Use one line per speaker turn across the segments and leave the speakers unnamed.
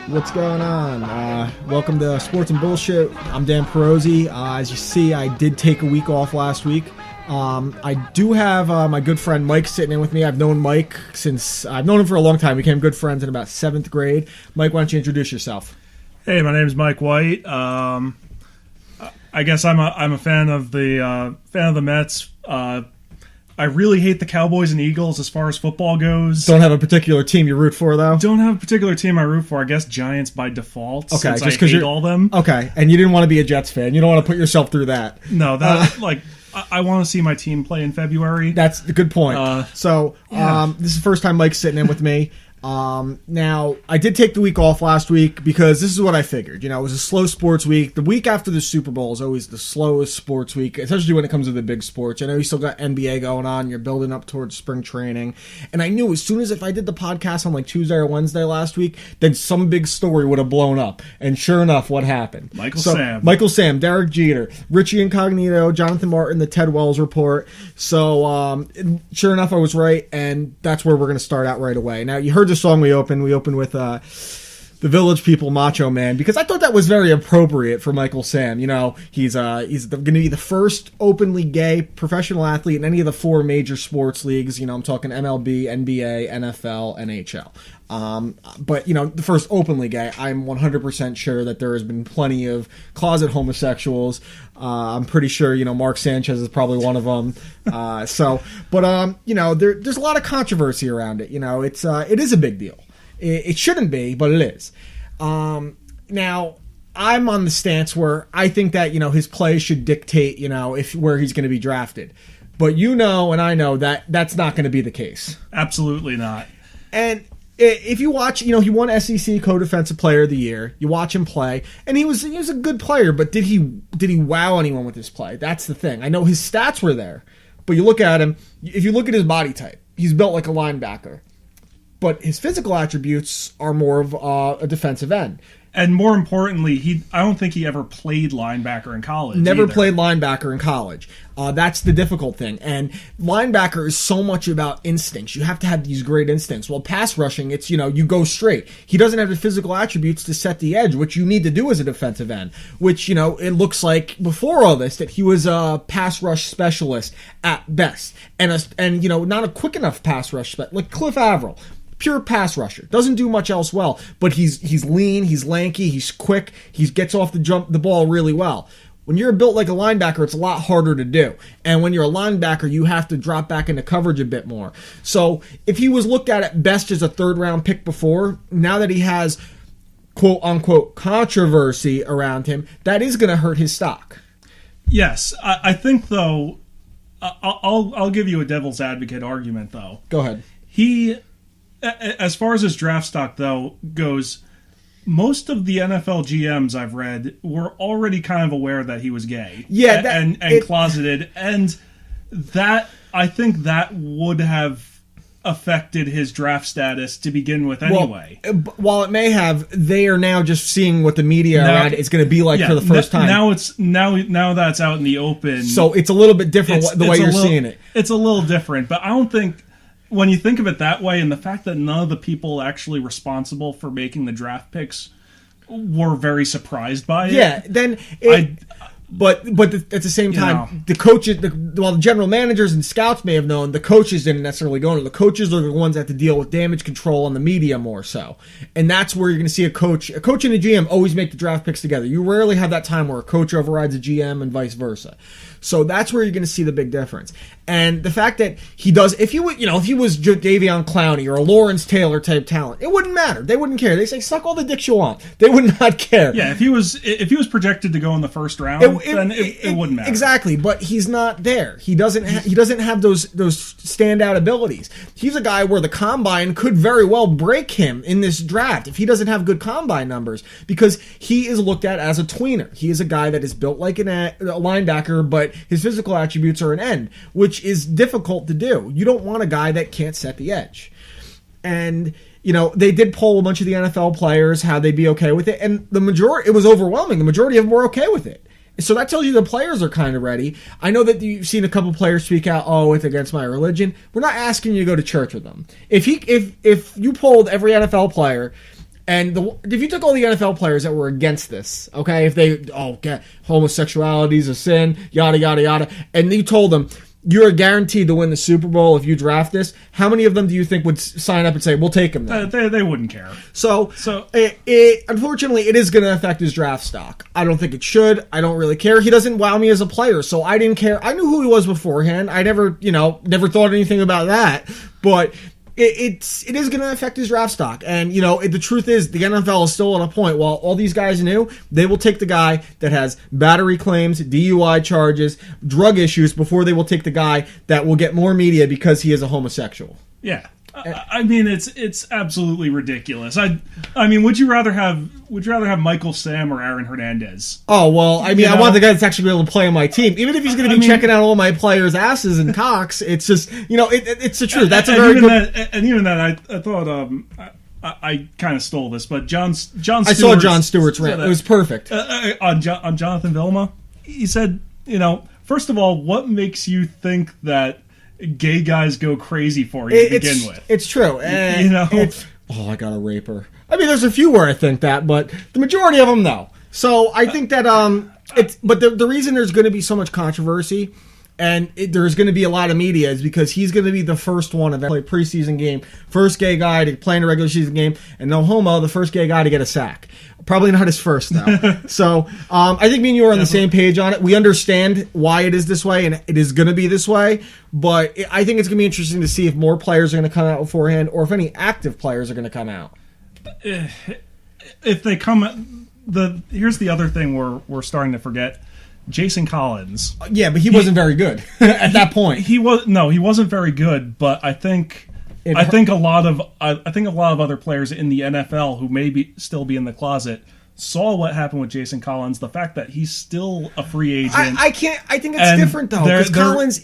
What's going on? Welcome to Sports and Bullshit. I'm Dan Perosi. As you see, I did take a week off last week. I do have my good friend Mike sitting in with me. I've known Mike since I've known him for a long time. We became good friends in about 7th grade. Mike, why don't you introduce yourself?
Hey, my name is Mike White. I guess I'm a fan of the Mets. I really hate the Cowboys and Eagles as far as football goes.
Don't have a particular team you root for, though?
Don't have a particular team I root for. I guess Giants by default,
okay,
since
just
I hate all them.
Okay, and you didn't want to be a Jets fan. You don't want to put yourself through that.
No, I want to see my team play in February.
That's a good point. This is the first time Mike's sitting in with me. Now, I did take the week off last week because this is what I figured. You know, it was a slow sports week. The week after the Super Bowl is always the slowest sports week, especially when it comes to the big sports. I know you still got NBA going on. You're building up towards spring training. And I knew as soon as if I did the podcast on like Tuesday or Wednesday last week, then some big story would have blown up. And sure enough, what happened? Michael Sam, Derek Jeter, Richie Incognito, Jonathan Martin, the Ted Wells report. So, sure enough, I was right. And that's where we're going to start out right away. Now, you heard the song we opened with the Village People, Macho Man, because I thought that was very appropriate for Michael Sam. You know, he's going to be the first openly gay professional athlete in any of the 4 major sports leagues. You know, I'm talking MLB, NBA, NFL, NHL. But, you know, the first openly gay. I'm 100% sure that there has been plenty of closet homosexuals. I'm pretty sure, you know, Mark Sanchez is probably one of them. You know, there's a lot of controversy around it. You know, it is a big deal. It shouldn't be, but it is. Now, I'm on the stance where I think that, you know, his play should dictate, you know, where he's going to be drafted. But you know, and I know that that's not going to be the case.
Absolutely not.
And if you watch, you know, he won SEC Co-Defensive Player of the Year. You watch him play, and he was a good player, but did he wow anyone with his play? That's the thing. I know his stats were there, but you look at him, if you look at his body type, he's built like a linebacker. But his physical attributes are more of a defensive end.
And more importantly, I don't think he ever played linebacker in college.
Never played linebacker in college. That's the difficult thing. And linebacker is so much about instincts. You have to have these great instincts. Well, pass rushing, it's, you know, you go straight. He doesn't have the physical attributes to set the edge, which you need to do as a defensive end. Which, you know, it looks like before all this that he was a pass rush specialist at best. And you know, not a quick enough pass rush, like Cliff Averill. Pure pass rusher. Doesn't do much else well, but he's lean, he's lanky, he's quick, he gets off the ball really well. When you're built like a linebacker, it's a lot harder to do. And when you're a linebacker, you have to drop back into coverage a bit more. So if he was looked at best as a 3rd-round pick before, now that he has quote-unquote controversy around him, that is going to hurt his stock.
Yes. I think, though, I'll give you a devil's advocate argument, though.
Go ahead.
As far as his draft stock, though, goes, most of the NFL GMs I've read were already kind of aware that he was gay.
Yeah,
and closeted. And that, I think that would have affected his draft status to begin with anyway.
Well, while it may have, they are now just seeing what the media around it is going to be like for the first time.
Now that's out in the open.
So it's a little bit different the way you're seeing it.
It's a little different, but I don't think... When you think of it that way, and the fact that none of the people actually responsible for making the draft picks were very surprised by it.
Yeah, then... But at the same time, the coaches, while the general managers and scouts may have known, the coaches didn't necessarily go into. The coaches are the ones that have to deal with damage control on the media more so. And that's where you're going to see a coach and a GM always make the draft picks together. You rarely have that time where a coach overrides a GM and vice versa. So that's where you're going to see the big difference. And the fact that he does, if he was Davion Clowney or a Lawrence Taylor type talent, it wouldn't matter. They wouldn't care. They say, suck all the dicks you want. They would not care.
Yeah, if he was projected to go in the first round, then it wouldn't matter.
Exactly, but he's not there. He doesn't have those standout abilities. He's a guy where the combine could very well break him in this draft if he doesn't have good combine numbers, because he is looked at as a tweener. He is a guy that is built like a linebacker, but his physical attributes are an end, which is difficult to do. You don't want a guy that can't set the edge. And, you know, they did poll a bunch of the NFL players how they'd be okay with it, and it was overwhelming. The majority of them were okay with it. So that tells you the players are kind of ready. I know that you've seen a couple players speak out, it's against my religion. We're not asking you to go to church with them. If you polled every NFL player And if you took all the NFL players that were against this, okay, if they, homosexuality is a sin, yada, yada, yada, and you told them, you're guaranteed to win the Super Bowl if you draft this, how many of them do you think would sign up and say, we'll take him then?
They wouldn't care.
So unfortunately, it is going to affect his draft stock. I don't think it should. I don't really care. He doesn't wow me as a player, so I didn't care. I knew who he was beforehand. I never thought anything about that. But it is going to affect his draft stock. And, the truth is, the NFL is still at a point, while all these guys knew, they will take the guy that has battery claims, DUI charges, drug issues, before they will take the guy that will get more media because he is a homosexual.
Yeah. I mean, it's absolutely ridiculous. I mean, would you rather have Michael Sam or Aaron Hernandez?
Oh well, I mean, I want the guy that's actually able to play on my team, even if he's going to be checking out all my players' asses and cocks. It's just it's the truth. That's a very good.
And even that, I thought I kind of stole this, but John Stewart,
I saw Jon Stewart's rant. It was perfect
on Jonathan Vilma. He said, first of all, what makes you think that gay guys go crazy for you to begin with?
It's true. I got a raper. I mean, there's a few where I think that, but the majority of them, no. So I think that but the reason there's going to be so much controversy and there's going to be a lot of media is because he's going to be the first one to play a preseason game, first gay guy to play in a regular season game, and no homo, the first gay guy to get a sack. Probably not his first, though. So I think me and you are on the same page on it. We understand why it is this way, and it is going to be this way. But I think it's going to be interesting to see if more players are going to come out beforehand, or if any active players are going to come out.
If they come, here's the other thing we're starting to forget. Jason Collins.
Yeah, but he wasn't very good at that point.
He wasn't very good. But I think a lot of other players in the NFL who may still be in the closet saw what happened with Jason Collins. The fact that he's still a free agent.
I think it's different though, because Collins.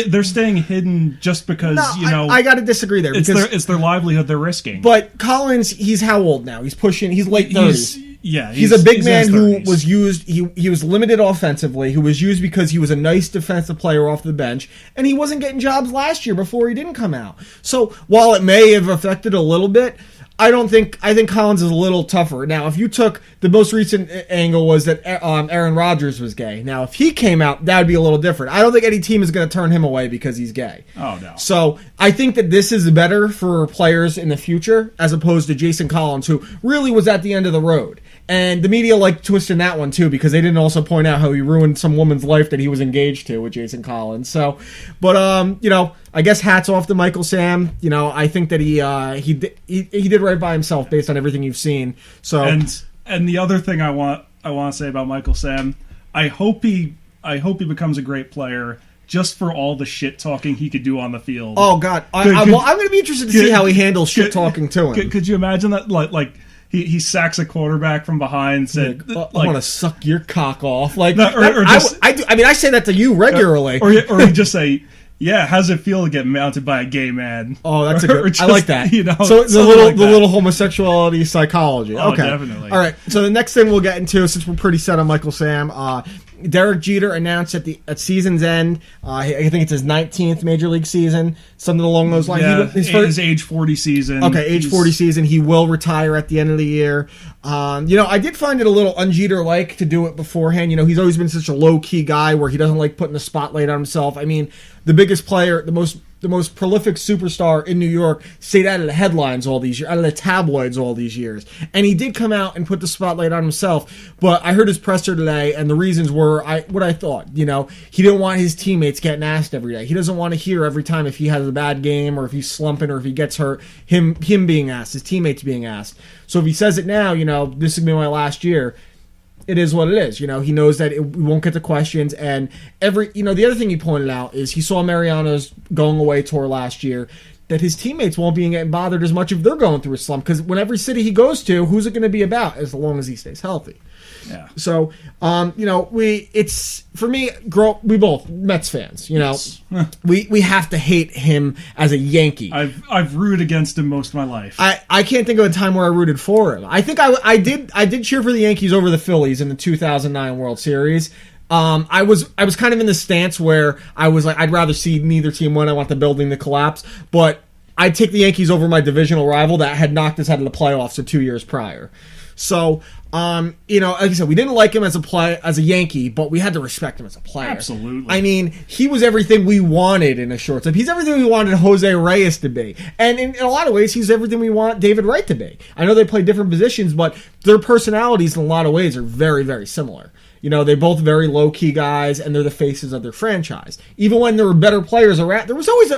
They're staying hidden just because
I got to disagree there.
It's their livelihood they're risking.
But Collins, he's how old now? He's late 30s.
He's
a big man who was used. He was limited offensively. Who was used because he was a nice defensive player off the bench, and he wasn't getting jobs last year before he didn't come out. So while it may have affected a little bit, I think Collins is a little tougher. Now, if you took the most recent angle was that Aaron Rodgers was gay. Now, if he came out, that would be a little different. I don't think any team is going to turn him away because he's gay.
Oh no.
So I think that this is better for players in the future as opposed to Jason Collins, who really was at the end of the road. And the media liked twisting that one too, because they didn't also point out how he ruined some woman's life that he was engaged to with Jason Collins. So, but I guess hats off to Michael Sam. I think that he did right by himself based on everything you've seen. So
and the other thing I want to say about Michael Sam, I hope he becomes a great player just for all the shit talking he could do on the field.
Oh God, I'm going to be interested to see how he handles shit talking to him.
Could you imagine that? Like. He sacks a quarterback from behind and said,
I want to suck your cock off. I say that to you regularly.
Or he just say, yeah, how's it feel to get mounted by a gay man?
Oh, that's a good. I like that. So the little homosexuality psychology.
Oh,
okay,
definitely.
All right. So the next thing we'll get into, since we're pretty set on Michael Sam, Derek Jeter announced at season's end, I think it's his 19th Major League season, something along those lines.
Yeah, his age 40 season.
Okay, age 40 season. He will retire at the end of the year. I did find it a little un-Jeter-like to do it beforehand. He's always been such a low-key guy where he doesn't like putting the spotlight on himself. I mean, the biggest player, the most prolific superstar in New York stayed out of the headlines all these years, out of the tabloids all these years. And he did come out and put the spotlight on himself. But I heard his presser today, and the reasons were what I thought. He didn't want his teammates getting asked every day. He doesn't want to hear every time if he has a bad game or if he's slumping or if he gets hurt, him being asked, his teammates being asked. So if he says it now, this is going to be my last year, it is what it is. He knows that we won't get the questions. And the other thing he pointed out is he saw Mariano's going away tour last year, that his teammates won't be getting bothered as much if they're going through a slump, because when every city he goes to, who's it going to be about as long as he stays healthy?
Yeah.
So, we both Mets fans,
Yes.
we have to hate him as a Yankee.
I've rooted against him most of my life.
I can't think of a time where I rooted for him. I think I did cheer for the Yankees over the Phillies in the 2009 World Series. I was kind of in the stance where I was like, I'd rather see neither team win. I want the building to collapse, but I'd take the Yankees over my divisional rival that had knocked us out of the playoffs the 2 years prior. So, like I said, we didn't like him as a Yankee, but we had to respect him as a player.
Absolutely.
I mean, he was everything we wanted in a shortstop. He's everything we wanted Jose Reyes to be. And in a lot of ways, he's everything we want David Wright to be. I know they play different positions, but their personalities in a lot of ways are very, very similar. They're both very low-key guys, and they're the faces of their franchise. Even when there were better players around, there was always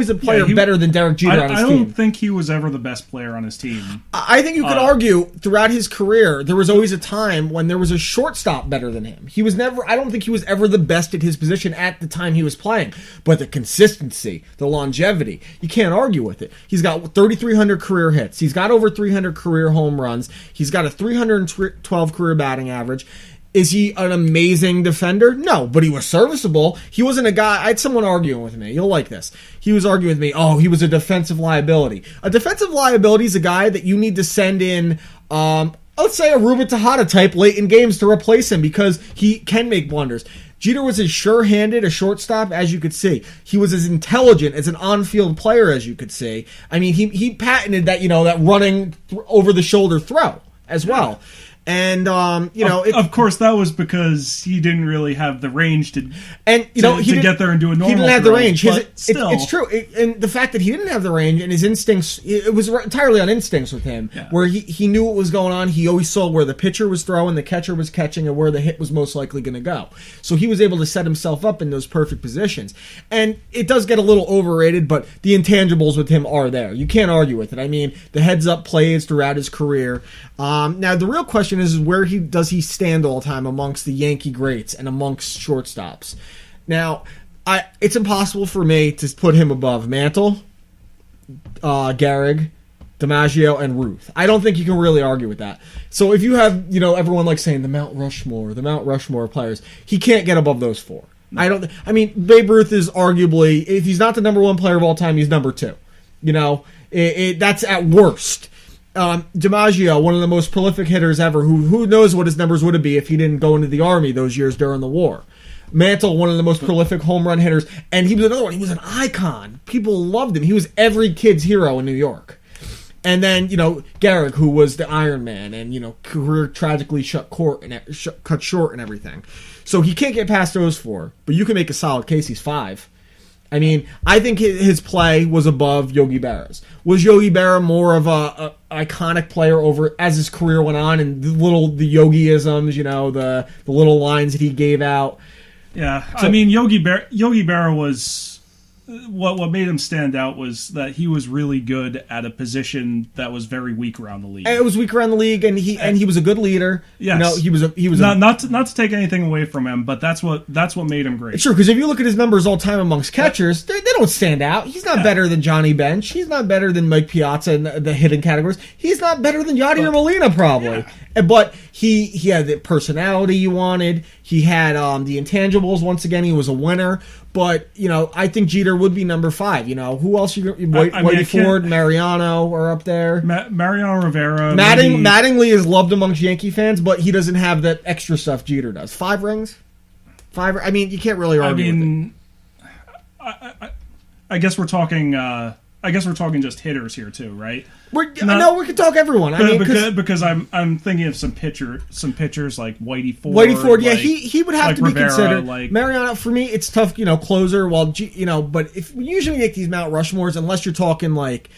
a player better than Derek Jeter on his team.
I don't think he was ever the best player on his team.
I think you could argue throughout his career, there was always a time when there was a shortstop better than him. I don't think he was ever the best at his position at the time he was playing. But the consistency, the longevity, you can't argue with it. He's got 3,300 career hits. He's got over 300 career home runs. He's got a 312 career batting average. Is he an amazing defender? No, but he was serviceable. He wasn't a guy. I had someone arguing with me. You'll like this. He was arguing with me, he was a defensive liability. A defensive liability is a guy that you need to send in, let's say a Ruben Tejada type late in games to replace him because he can make blunders. Jeter was as sure-handed a shortstop as you could see. He was as intelligent as an on-field player as you could see. I mean, he patented that, that running over-the-shoulder throw as well. And
of course, that was because he didn't really have the range to get there and do a normal.
He didn't have the range.
It's
true, and the fact that he didn't have the range and his instincts, it was entirely on instincts with him. Yeah. Where he knew what was going on. He always saw where the pitcher was throwing, the catcher was catching, and where the hit was most likely going to go. So he was able to set himself up in those perfect positions. And it does get a little overrated, but the intangibles with him are there. You can't argue with it. I mean, the heads-up plays throughout his career. Now the real question is where does he stand all the time amongst the Yankee greats and amongst shortstops? Now, it's impossible for me to put him above Mantle, Gehrig, DiMaggio, and Ruth. I don't think you can really argue with that. So if you have, everyone like saying the Mount Rushmore of players, he can't get above those four. No. Babe Ruth is arguably, if he's not the number one player of all time, he's number two. That's at worst. DiMaggio, one of the most prolific hitters ever, who knows what his numbers would be if he didn't go into the Army those years during the war. Mantle, one of the most prolific home run hitters, and he was another one. He was an icon. People loved him. He was every kid's hero in New York. And then, Gehrig, who was the Iron Man, and, career tragically cut short and everything. So he can't get past those four, but you can make a solid case he's five. I mean, I think his play was above Yogi Berra's. Was Yogi Berra more of a iconic player over as his career went on, and the Yogi-isms, the little lines that he gave out?
Yeah, so, Yogi Berra was what made him stand out was that he was really good at a position that was very weak around the league.
And it was weak around the league, and he was a good leader.
Yes,
he was
not to take anything away from him, but that's what made him great.
Sure, because if you look at his numbers all time amongst catchers, they don't stand out. He's not better than Johnny Bench. He's not better than Mike Piazza in the hitting categories. He's not better than Yadier Molina probably. Yeah. But he had the personality you wanted. He had the intangibles. Once again, he was a winner. But, I think Jeter would be number five. Who else? Whitey Ford, Mariano are up there.
Mariano Rivera.
Mattingly is loved amongst Yankee fans, but he doesn't have that extra stuff Jeter does. 5 rings? You can't really argue with
it. I guess we're talking... just hitters here too, right?
We could talk everyone.
Because I'm thinking of some pitchers like Whitey Ford.
He would have
like
to be
Rivera,
considered.
like
Mariano, for me, it's tough. Closer. But if we usually make these Mount Rushmores, unless you're talking like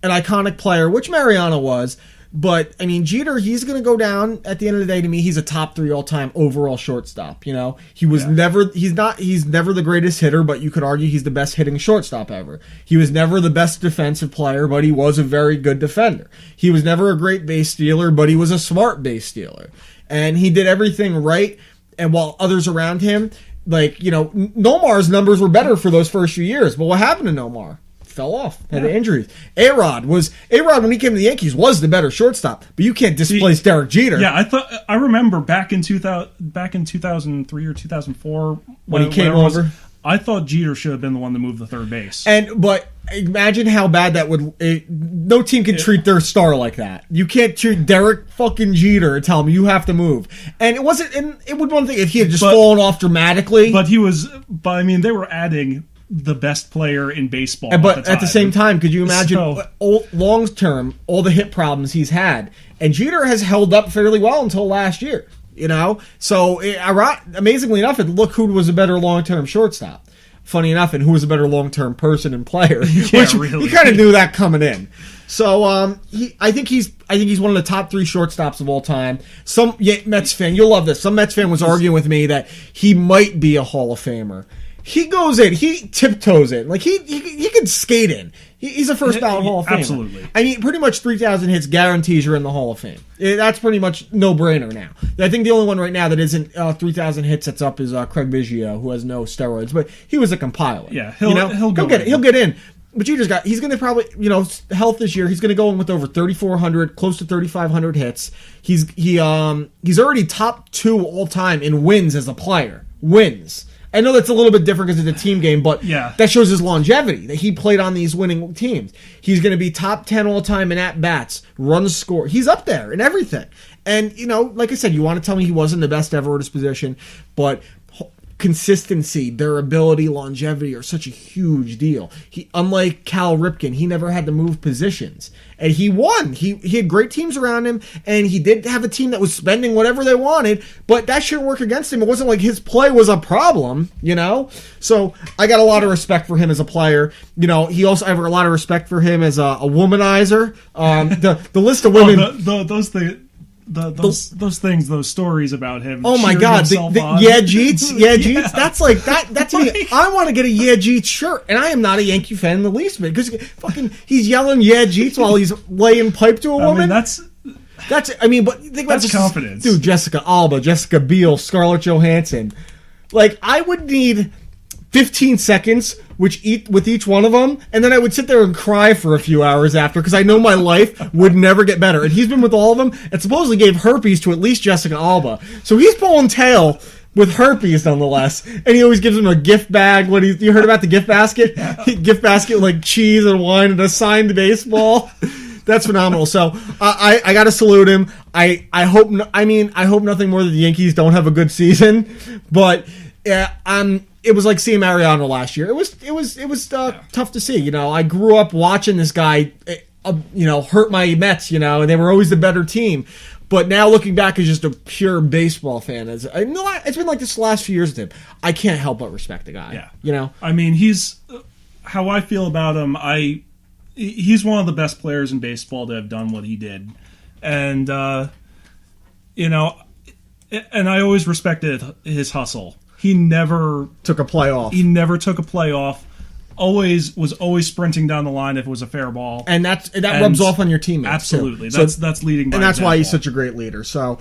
an iconic player, which Mariano was. But Jeter, he's going to go down at the end of the day. To me, he's a top 3 all-time overall shortstop. He was never the greatest hitter, but you could argue he's the best hitting shortstop ever. He was never the best defensive player, but he was a very good defender. He was never a great base stealer, but he was a smart base stealer, and he did everything right. And while others around him, Nomar's numbers were better for those first few years, but what happened to Nomar? Fell off, had injuries. A-Rod when he came to the Yankees was the better shortstop, but you can't displace Derek Jeter.
Yeah, I remember back in 2003 or 2004
when he came over.
I thought Jeter should have been the one to move the third base.
But imagine how bad that would. No team can treat their star like that. You can't treat Derek fucking Jeter and tell him you have to move. And it wasn't. And it would one thing if he had just fallen off dramatically.
But they were adding the best player in baseball.
But at the same time, could you imagine long term all the hit problems he's had? And Jeter has held up fairly well until last year. So amazingly enough, look who was a better long term shortstop. Funny enough, and who was a better long term person and player, which really. You kind of knew that coming in. So I think he's one of the top 3 shortstops of all time. Some Mets fan, you'll love this. Some Mets fan was arguing with me that he might be a Hall of Famer. He goes in, he tiptoes in, like he can skate in. He's a first ballot Hall of Famer.
Absolutely.
I mean, pretty much 3,000 hits guarantees you're in the Hall of Fame. That's pretty much no brainer now. I think the only one right now that isn't 3,000 hits that's up is Craig Biggio, who has no steroids, but he was a compiler.
Yeah, he'll
get in. But he's going to probably, health this year, he's going to go in with over 3,400, close to 3,500 hits. He's already top 2 all time in wins as a player. Wins. I know that's a little bit different because it's a team game, but that shows his longevity, that he played on these winning teams. He's going to be top 10 all time in at-bats, runs score. He's up there in everything. And, like I said, you want to tell me he wasn't the best ever at his position, but consistency, durability, longevity are such a huge deal. Unlike Cal Ripken, he never had to move positions. And he won. He had great teams around him, and he did have a team that was spending whatever they wanted, but that shouldn't work against him. It wasn't like his play was a problem, So I got a lot of respect for him as a player. He also, I have a lot of respect for him as a womanizer. The list of women...
Those stories about him.
Oh my God! Jeets. That's like that. That's me. I want to get a Jeets shirt, and I am not a Yankee fan in the least bit because he's yelling Jeets while he's laying pipe to a woman.
But
think about
that's confidence,
dude. Jessica Alba, Jessica Biel, Scarlett Johansson. Like I would need 15 seconds with each one of them, and then I would sit there and cry for a few hours after because I know my life would never get better. And he's been with all of them and supposedly gave herpes to at least Jessica Alba. So he's pulling tail with herpes nonetheless. And he always gives him a gift bag. You heard about the gift basket? Yeah. Gift basket with like cheese and wine and a signed baseball. That's phenomenal. So I got to salute him. I hope nothing more than the Yankees don't have a good season, but it was like seeing Mariano last year. It was tough to see. I grew up watching this guy, hurt my Mets. And they were always the better team. But now looking back as just a pure baseball fan, it's been like this the last few years with him. I can't help but respect the guy.
Yeah. I mean, he's how I feel about him. He's one of the best players in baseball to have done what he did, and and I always respected his hustle. He never
took a play off.
Was always sprinting down the line if it was a fair ball,
and that rubs off on your teammates.
Absolutely,
too.
That's leading by
and that's
example.
Why he's such a great leader. So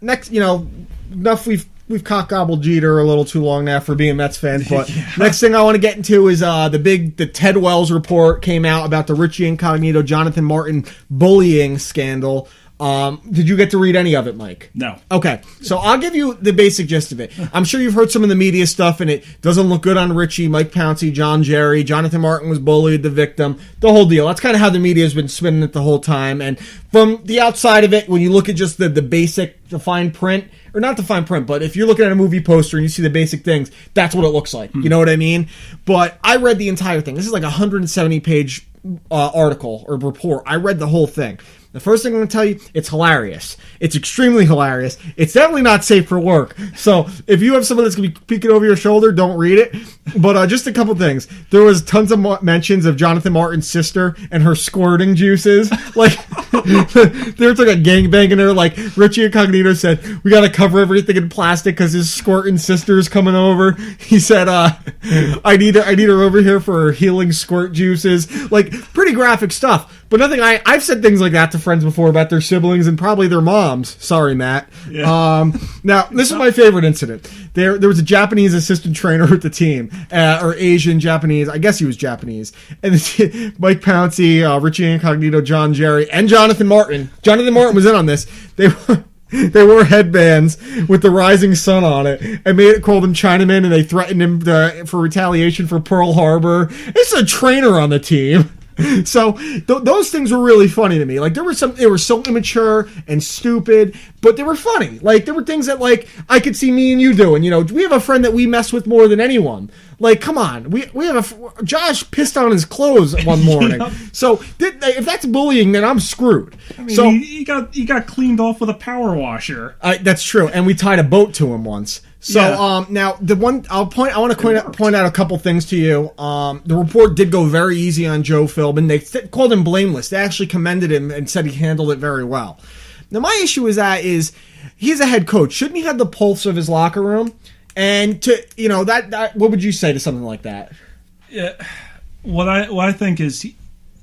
next, enough we've cock-gobbled Jeter a little too long now for being Mets fans. But next thing I want to get into is the Ted Wells report came out about the Richie Incognito Jonathan Martin bullying scandal. Did you get to read any of it, Mike?
No.
Okay, so I'll give you the basic gist of it. I'm sure you've heard some of the media stuff, and it doesn't look good on Richie, Mike Pouncey, John Jerry. Jonathan Martin was bullied, the victim, the whole deal. That's kind of how the media has been spinning it the whole time. And from the outside of it, when you look at just the basic, the fine print, or not the fine print, but if you're looking at a movie poster and you see the basic things, that's what it looks like. You know what I mean? But I read the entire thing. This is like a 170-page article or report. I read the whole thing. The first thing I'm going to tell you, it's hilarious. It's extremely hilarious. It's definitely not safe for work. So if you have someone that's going to be peeking over your shoulder, don't read it. But just a couple things. There was tons of mentions of Jonathan Martin's sister and her squirting juices. Like, there's like a gangbang in there. Like, Richie Incognito said, we got to cover everything in plastic because his squirting sister is coming over. He said, I need her over here for her healing squirt juices. Like, pretty graphic stuff. But nothing, I've said things like that to friends before about their siblings and probably their moms. Sorry, Matt. Yeah. Now, this is my favorite incident. There was a Japanese assistant trainer with the team, or Asian Japanese. I guess he was Japanese. And Mike Pouncey, Richie Incognito, John Jerry, and Jonathan Martin. Jonathan Martin was in on this. They wore headbands with the rising sun on it and called him Chinaman, and they threatened him for retaliation for Pearl Harbor. It's a trainer on the team. So those things were really funny to me. Like they were so immature and stupid, but they were funny. Like there were things that like I could see me and you doing. We have a friend that we mess with more than anyone. Like, come on. We have Josh pissed on his clothes one morning. Yep. So if that's bullying, then I'm screwed.
I mean, so he got cleaned off with a power washer.
That's true, and we tied a boat to him once. So now the one I want to point out a couple things to you. The report did go very easy on Joe Philbin. They called him blameless. They actually commended him and said he handled it very well. Now my issue is he's a head coach. Shouldn't he have the pulse of his locker room? And that what would you say to something like that?
Yeah, what I think is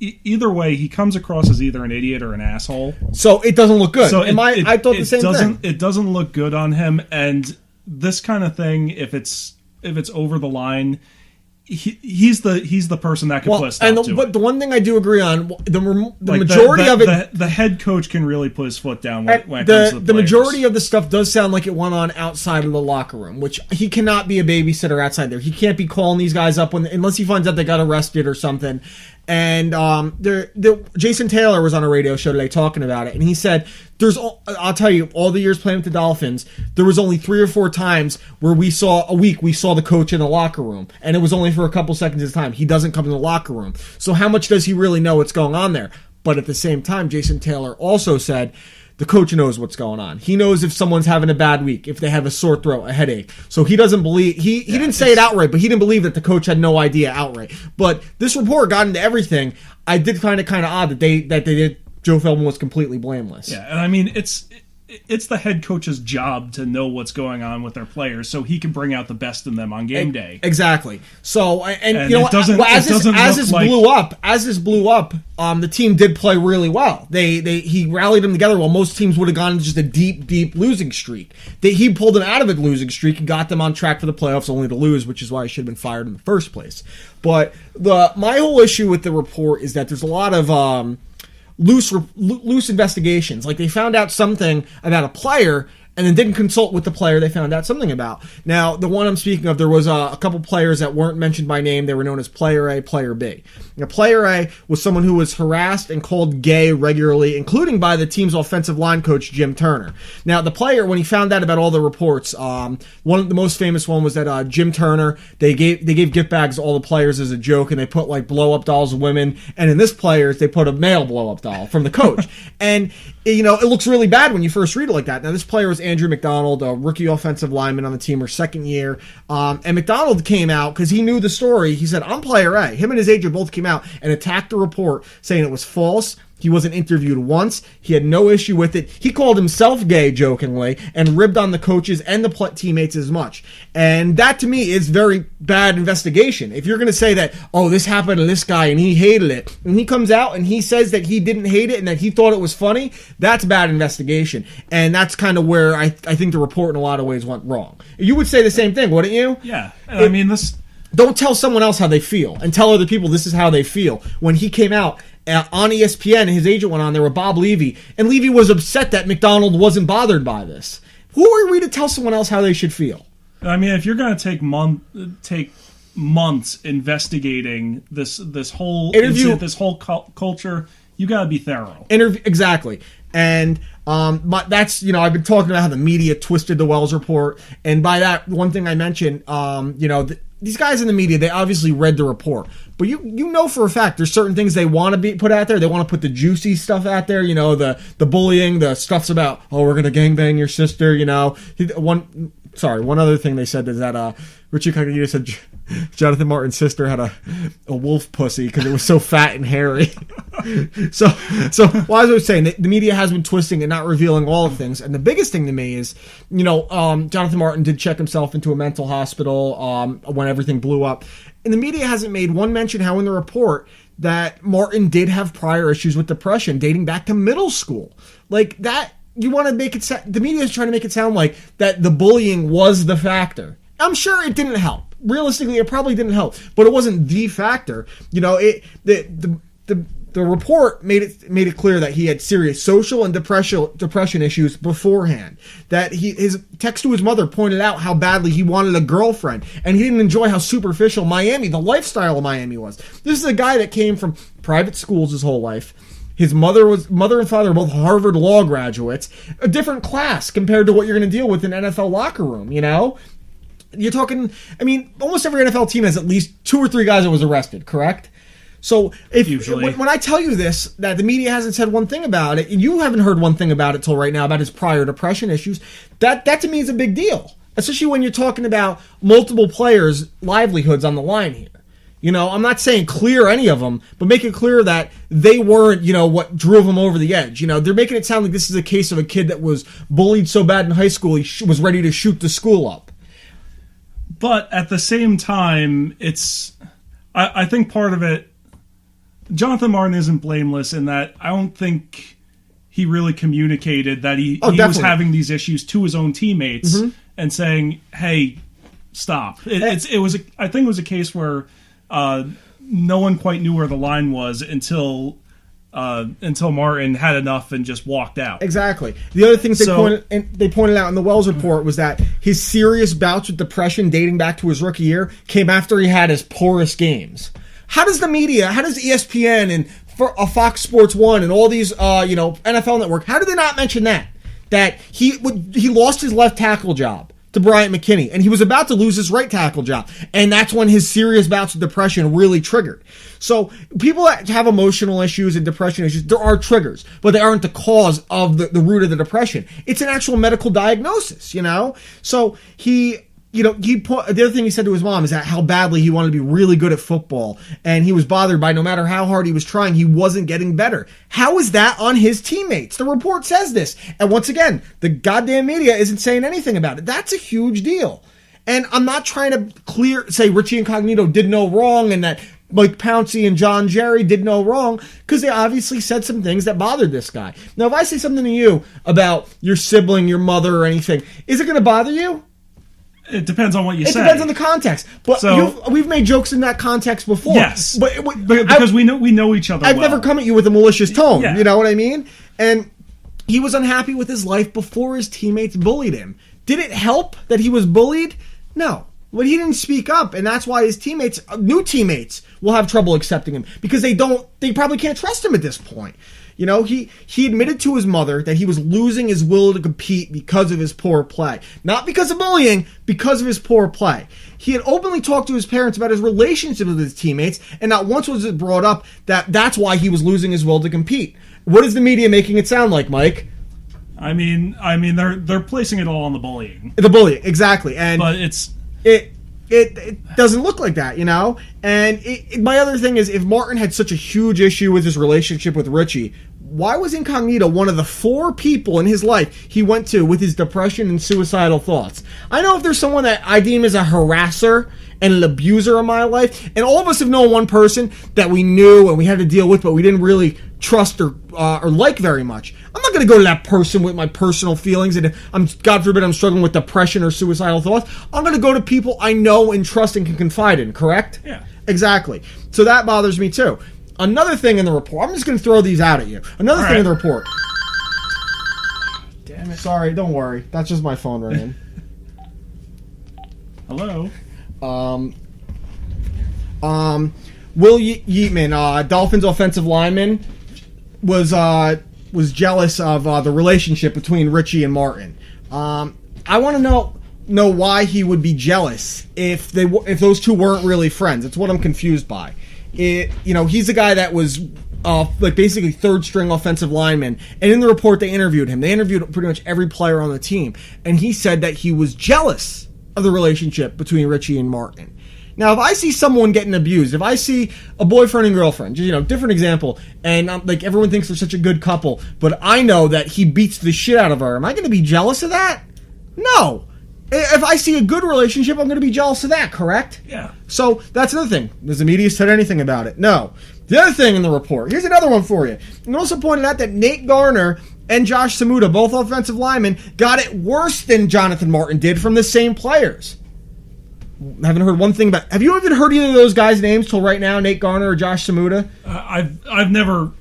either way he comes across as either an idiot or an asshole.
So it doesn't look good. So I thought the same thing.
It doesn't look good on him, and this kind of thing, if it's over the line, he's the person that could put a stop to it.
But the one thing I do agree on, the majority of it,
the head coach can really put his foot down when it comes to
the majority of the stuff does sound like it went on outside of the locker room, which he cannot be a babysitter outside there. He can't be calling these guys up unless he finds out they got arrested or something. And Jason Taylor was on a radio show today talking about it, and he said, I'll tell you, all the years playing with the Dolphins, there was only 3 or 4 times where we saw the coach in the locker room, and it was only for a couple seconds at a time. He doesn't come in the locker room. So how much does he really know what's going on there? But at the same time, Jason Taylor also said, the coach knows what's going on. He knows if someone's having a bad week, if they have a sore throat, a headache. So he doesn't believe... He didn't say it outright, but he didn't believe that the coach had no idea outright. But this report got into everything. I did find it kind of odd that they did... Joe Philbin was completely blameless.
Yeah, and I mean, it's the head coach's job to know what's going on with their players, so he can bring out the best in them on game day.
Exactly. So, and you know, as this blew up, the team did play really well. He rallied them together while most teams would have gone into just a deep losing streak. He pulled them out of a losing streak and got them on track for the playoffs, only to lose, which is why he should have been fired in the first place. But my whole issue with the report is that there's a lot of loose investigations. Like, they found out something about a player and then didn't consult with the player they found out something about. Now, the one I'm speaking of, there was a couple players that weren't mentioned by name. They were known as Player A, Player B. Now, Player A was someone who was harassed and called gay regularly, including by the team's offensive line coach, Jim Turner. Now, the player, when he found out about all the reports, one of the most famous one was that Jim Turner, they gave gift bags to all the players as a joke, and they put like blow-up dolls of women, and in this players, they put a male blow-up doll from the coach. And it looks really bad when you first read it like that. Now, this player was Andrew McDonald, a rookie offensive lineman on the team, her second year. And McDonald came out because he knew the story. He said, I'm Player A. Him and his agent both came out and attacked the report, saying it was false. He wasn't interviewed once. He had no issue with it. He called himself gay, jokingly, and ribbed on the coaches and the teammates as much. And that, to me, is very bad investigation. If you're going to say that, this happened to this guy and he hated it, and he comes out and he says that he didn't hate it and that he thought it was funny, that's bad investigation. And that's kind of where I think the report in a lot of ways went wrong. You would say the same thing, wouldn't you?
Yeah. I mean, this...
Don't tell someone else how they feel, and tell other people this is how they feel. When he came out on ESPN and his agent went on there with Bob Levy, and Levy was upset that McDonald wasn't bothered by this. Who are we to tell someone else how they should feel?
I mean, if you're going to take months investigating this whole incident, this whole culture, you got to be thorough.
Exactly. And that's, I've been talking about how the media twisted the Wells report, and by that, one thing I mentioned, these guys in the media, they obviously read the report, but you know for a fact there's certain things they want to be put out there. They want to put the juicy stuff out there, the bullying, the stuff's about, we're going to gangbang your sister, One other thing they said is that Richie Cognito said Jonathan Martin's sister had a wolf pussy because it was so fat and hairy. so as I was saying, the media has been twisting and not revealing all of things. And the biggest thing to me is, Jonathan Martin did check himself into a mental hospital when everything blew up. And the media hasn't made one mention how in the report that Martin did have prior issues with depression dating back to middle school. Like that, you want to make it the media is trying to make it sound like that the bullying was the factor. I'm sure it didn't help. Realistically, it probably didn't help, but it wasn't the factor. The report made it clear that he had serious social and depression issues beforehand. That his text to his mother pointed out how badly he wanted a girlfriend, and he didn't enjoy how superficial the lifestyle of Miami was. This is a guy that came from private schools his whole life. His mother and father were both Harvard law graduates, a different class compared to what you're going to deal with in an NFL locker room, You're talking, I mean, almost every NFL team has at least 2 or 3 guys that was arrested, correct? So when I tell you this, that the media hasn't said one thing about it, and you haven't heard one thing about it till right now about his prior depression issues, that to me is a big deal. Especially when you're talking about multiple players' livelihoods on the line here. You know, I'm not saying clear any of them, but make it clear that they weren't, you know, what drove him over the edge. You know, they're making it sound like this is a case of a kid that was bullied so bad in high school he was ready to shoot the school up.
But at the same time, I think part of it, Jonathan Martin isn't blameless in that I don't think he really communicated that he was having these issues to his own teammates and saying, "Hey, stop." I think it was a case where no one quite knew where the line was until Martin had enough and just walked out.
Exactly. The other things they pointed out in the Wells report was that his serious bouts with depression dating back to his rookie year came after he had his poorest games. How does the media, how does ESPN and Fox Sports 1 and all these NFL Network, how do they not mention that? That he lost his left tackle job to Bryant McKinney, and he was about to lose his right tackle job, and that's when his serious bouts of depression really triggered. So people that have emotional issues and depression issues, there are triggers, but they aren't the cause of the root of the depression. It's an actual medical diagnosis, you know? So the other thing he said to his mom is that how badly he wanted to be really good at football, and he was bothered by no matter how hard he was trying, he wasn't getting better. Say is that on his teammates? The report says this. And once again, the goddamn media isn't saying anything about it. That's a huge deal. And I'm not trying to say Richie Incognito did no wrong and that Mike Pouncey and John Jerry did no wrong, because they obviously said some things that bothered this guy. Now, if I say something to you about your sibling, your mother, or anything, is it going to bother you?
It depends on what you say.
It depends on the context. But we've made jokes in that context before.
Yes. But because we know each other
I've never come at you with a malicious tone. Yeah. You know what I mean? And he was unhappy with his life before his teammates bullied him. Did it help that he was bullied? No. But he didn't speak up, and that's why his teammates, new teammates, will have trouble accepting him, because they probably can't trust him at this point. You know, he admitted to his mother that he was losing his will to compete because of his poor play. Not because of bullying, because of his poor play. He had openly talked to his parents about his relationship with his teammates, and not once was it brought up that that's why he was losing his will to compete. What is the media making it sound like, Mike?
I mean, they're placing it all on the bullying.
The bullying, exactly. But it doesn't look like that, you know? And my other thing is, if Martin had such a huge issue with his relationship with Richie, why was Incognito one of the 4 people in his life he went to with his depression and suicidal thoughts? I know if there's someone that I deem as a harasser and an abuser in my life, and all of us have known one person that we knew and we had to deal with, but we didn't really trust or like very much. I'm not going to go to that person with my personal feelings, and if God forbid I'm struggling with depression or suicidal thoughts, I'm going to go to people I know and trust and can confide in, correct?
Yeah.
Exactly. So that bothers me too. Another thing in the report, I'm just going to throw these out at you. Another thing in the report. Damn it. Sorry, don't worry. That's just my phone ringing.
Hello?
Will Yeatman, Dolphins offensive lineman, was jealous of the relationship between Richie and Martin. I want to know why he would be jealous if those two weren't really friends. It's what I'm confused by. He's a guy that was basically third string offensive lineman, and in the report they interviewed him. They interviewed pretty much every player on the team, and he said that he was jealous of the relationship between Richie and Martin. Now, if I see someone getting abused, if I see a boyfriend and girlfriend, different example, and everyone thinks they're such a good couple, but I know that he beats the shit out of her, am I going to be jealous of that? No. If I see a good relationship, I'm going to be jealous of that, correct?
Yeah.
So that's another thing. Has the media said anything about it? No. The other thing in the report, here's another one for you. It also pointed out that Nate Garner and Josh Samuda, both offensive linemen, got it worse than Jonathan Martin did from the same players. Haven't heard one thing about. Have you even heard either of those guys' names till right now? Nate Garner or Josh Samuda?
I've never.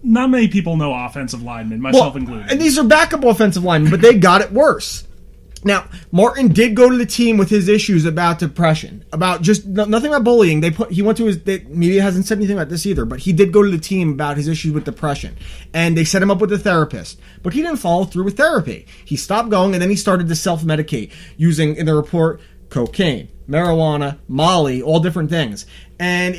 Not many people know offensive linemen, myself included. And
these are backup offensive linemen, but they got it worse. Now, Martin did go to the team with his issues about depression, about just nothing about bullying. He went to the media hasn't said anything about this either, but he did go to the team about his issues with depression, and they set him up with a therapist, but he didn't follow through with therapy. He stopped going, and then he started to self-medicate using, in the report, cocaine, marijuana, Molly, all different things. And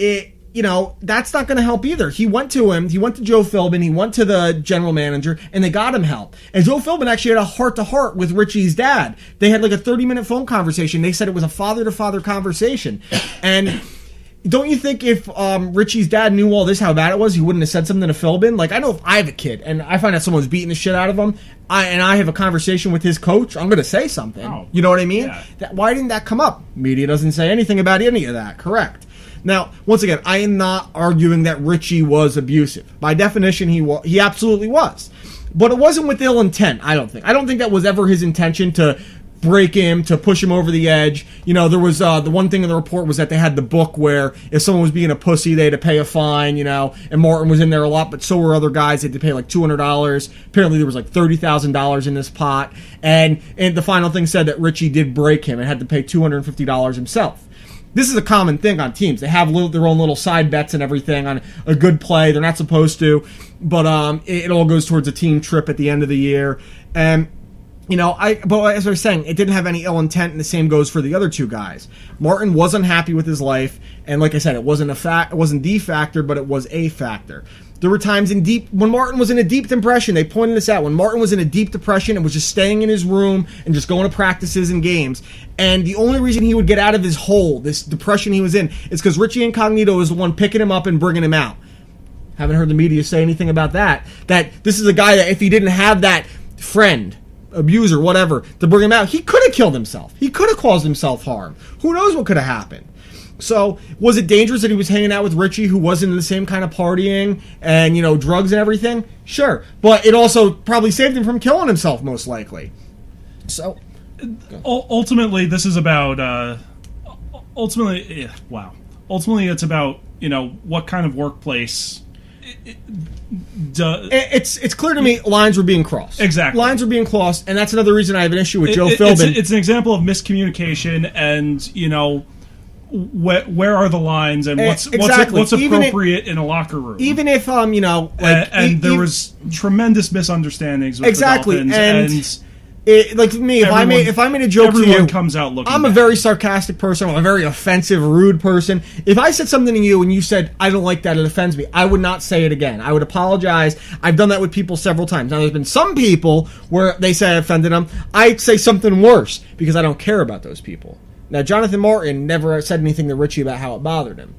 that's not going to help either. He went to Joe Philbin, he went to the general manager, and they got him help. And Joe Philbin actually had a heart-to-heart with Richie's dad. They had like a 30-minute phone conversation. They said it was a father-to-father conversation. And don't you think if Richie's dad knew all this, how bad it was, he wouldn't have said something to Philbin? Like, I know if I have a kid, and I find out someone's beating the shit out of him, and I have a conversation with his coach, I'm going to say something. Oh, you know what I mean? Yeah. Why didn't that come up? Media doesn't say anything about any of that. Correct. Now, once again, I am not arguing that Richie was abusive. By definition, he absolutely was. But it wasn't with ill intent, I don't think. I don't think that was ever his intention to break him, to push him over the edge. There was the one thing in the report was that they had the book where if someone was being a pussy, they had to pay a fine, and Martin was in there a lot, but so were other guys. They had to pay like $200. Apparently there was like $30,000 in this pot. And the final thing said that Richie did break him and had to pay $250 himself. This is a common thing on teams. They have their own little side bets and everything on a good play. They're not supposed to, but it all goes towards a team trip at the end of the year. And but as I was saying, it didn't have any ill intent, and the same goes for the other two guys. Martin was unhappy with his life, and like I said, it wasn't the factor, but it was a factor. There were times when Martin was in a deep depression. They pointed this out. When Martin was in a deep depression and was just staying in his room and just going to practices and games, and the only reason he would get out of his hole, this depression he was in, is because Richie Incognito was the one picking him up and bringing him out. Haven't heard the media say anything about that. That this is a guy that if he didn't have that friend, abuser, whatever, to bring him out, he could have killed himself. He could have caused himself harm. Who knows what could have happened? So, was it dangerous that he was hanging out with Richie, who wasn't in the same kind of partying and, drugs and everything? Sure. But it also probably saved him from killing himself, most likely. So,
ultimately, this is about, ultimately, it's about, what kind of workplace.
It's clear to me lines were being crossed.
Exactly.
Lines were being crossed, and that's another reason I have an issue with Joe Philbin.
It's an example of miscommunication, and, where are the lines, and what's appropriate in a locker room?
Even if
there was tremendous misunderstandings with the Dolphins, and
if I made a joke to you,
everyone comes out looking
I'm
bad.
a very sarcastic person. I'm a very offensive, rude person. If I said something to you and you said, I don't like that, it offends me, I would not say it again. I would apologize. I've done that with people several times. Now, there's been some people where they say I offended them. I'd say something worse because I don't care about those people. Now, Jonathan Martin never said anything to Richie about how it bothered him.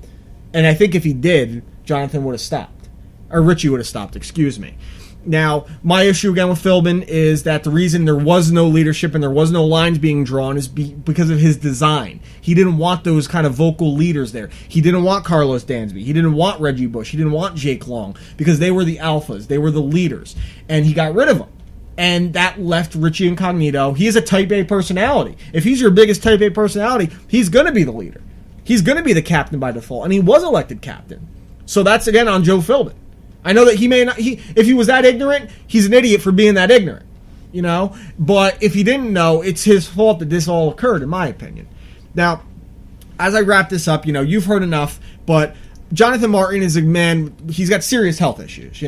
And I think if he did, Jonathan would have stopped. Or Richie would have stopped, excuse me. Now, my issue again with Philbin is that the reason there was no leadership and there was no lines being drawn is because of his design. He didn't want those kind of vocal leaders there. He didn't want Carlos Dansby. He didn't want Reggie Bush. He didn't want Jake Long because they were the alphas. They were the leaders. And he got rid of them. And that left Richie Incognito. He is a type A personality. If he's your biggest type A personality, he's going to be the leader. He's going to be the captain by default. And he was elected captain. So that's, again, on Joe Philbin. I know that he may not... if he was that ignorant, he's an idiot for being that ignorant. But if he didn't know, it's his fault that this all occurred, in my opinion. Now, as I wrap this up, you've heard enough, but Jonathan Martin is a man... He's got serious health issues,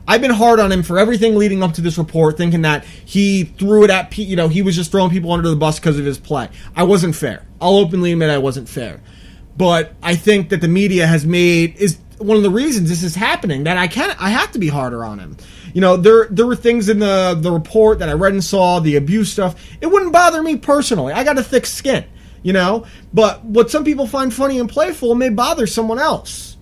I've been hard on him for everything leading up to this report, thinking that he threw it at... he was just throwing people under the bus because of his play. I wasn't fair. I'll openly admit I wasn't fair. But I think that the media is one of the reasons this is happening, that I have to be harder on him. There were things in the report that I read and saw, the abuse stuff. It wouldn't bother me personally. I got a thick skin, But what some people find funny and playful may bother someone else.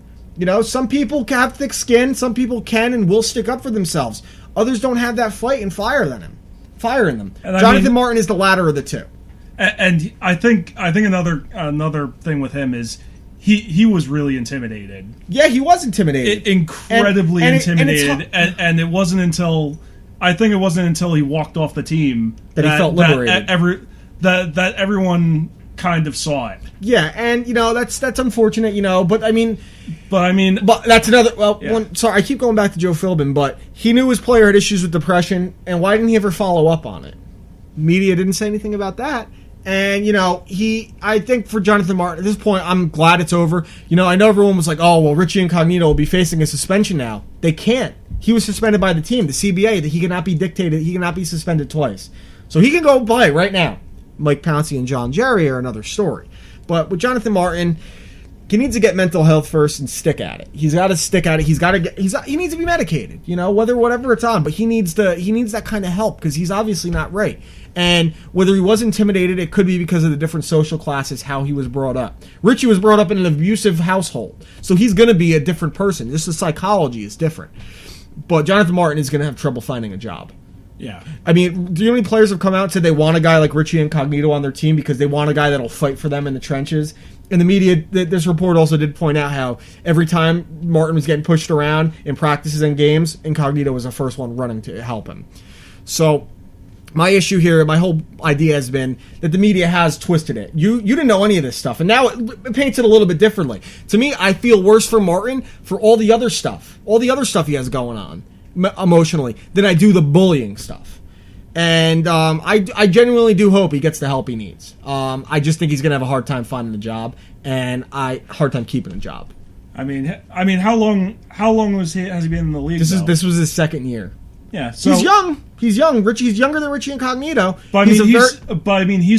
Some people have thick skin. Some people can and will stick up for themselves. Others don't have that fight and fire in them. And Jonathan Martin is the latter of the two.
And I think another thing with him is he was really intimidated.
Yeah, he was intimidated.
Incredibly intimidated. And it wasn't until he walked off the team
that he felt liberated.
That everyone kind of saw it.
Yeah, and that's unfortunate, but
that's
another. Well, yeah. Sorry, I keep going back to Joe Philbin, but he knew his player had issues with depression, and why didn't he ever follow up on it? Media didn't say anything about that. And, I think for Jonathan Martin, at this point, I'm glad it's over. I know everyone was like, oh, well, Richie Incognito will be facing a suspension now. They can't. He was suspended by the team, the CBA, that he cannot be dictated. He cannot be suspended twice. So he can go play right now. Mike Pouncey and John Jerry are another story. But with Jonathan Martin, he needs to get mental health first and stick at it. He's got to stick at it. He needs to be medicated, whatever it's on. But he needs that kind of help because he's obviously not right. And whether he was intimidated, it could be because of the different social classes, how he was brought up. Richie was brought up in an abusive household, so he's going to be a different person. Just the psychology is different. But Jonathan Martin is going to have trouble finding a job.
Yeah.
I mean, do you know how many players have come out and said they want a guy like Richie Incognito on their team because they want a guy that'll fight for them in the trenches? In the media, this report also did point out how every time Martin was getting pushed around in practices and games, Incognito was the first one running to help him. So my issue here, my whole idea has been that the media has twisted it. You didn't know any of this stuff, and now it paints it a little bit differently. To me, I feel worse for Martin for all the other stuff he has going on emotionally than I do the bullying stuff. And I genuinely do hope he gets the help he needs. I just think he's going to have a hard time finding a job, and hard time keeping a job.
I mean, how long has he been in the league?
This was his second year.
Yeah, so
he's young. He's young. He's younger than Richie Incognito.
But he's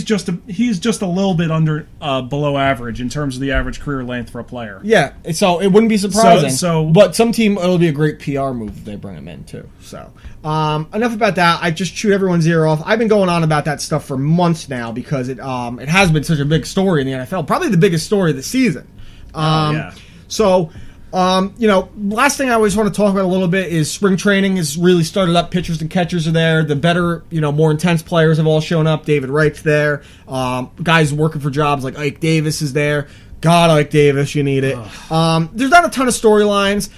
just a little bit under below average in terms of the average career length for a player.
Yeah, so it wouldn't be surprising. But some team, it'll be a great PR move if they bring him in too. So enough about that. I just chewed everyone's ear off. I've been going on about that stuff for months now because it has been such a big story in the NFL, probably the biggest story of the season.
Yeah.
So. Last thing I always want to talk about a little bit is spring training has really started up. Pitchers and catchers are there. The better, more intense players have all shown up. David Wright's there. Guys working for jobs like Ike Davis is there. God, Ike Davis, you need it. There's not a ton of storylines.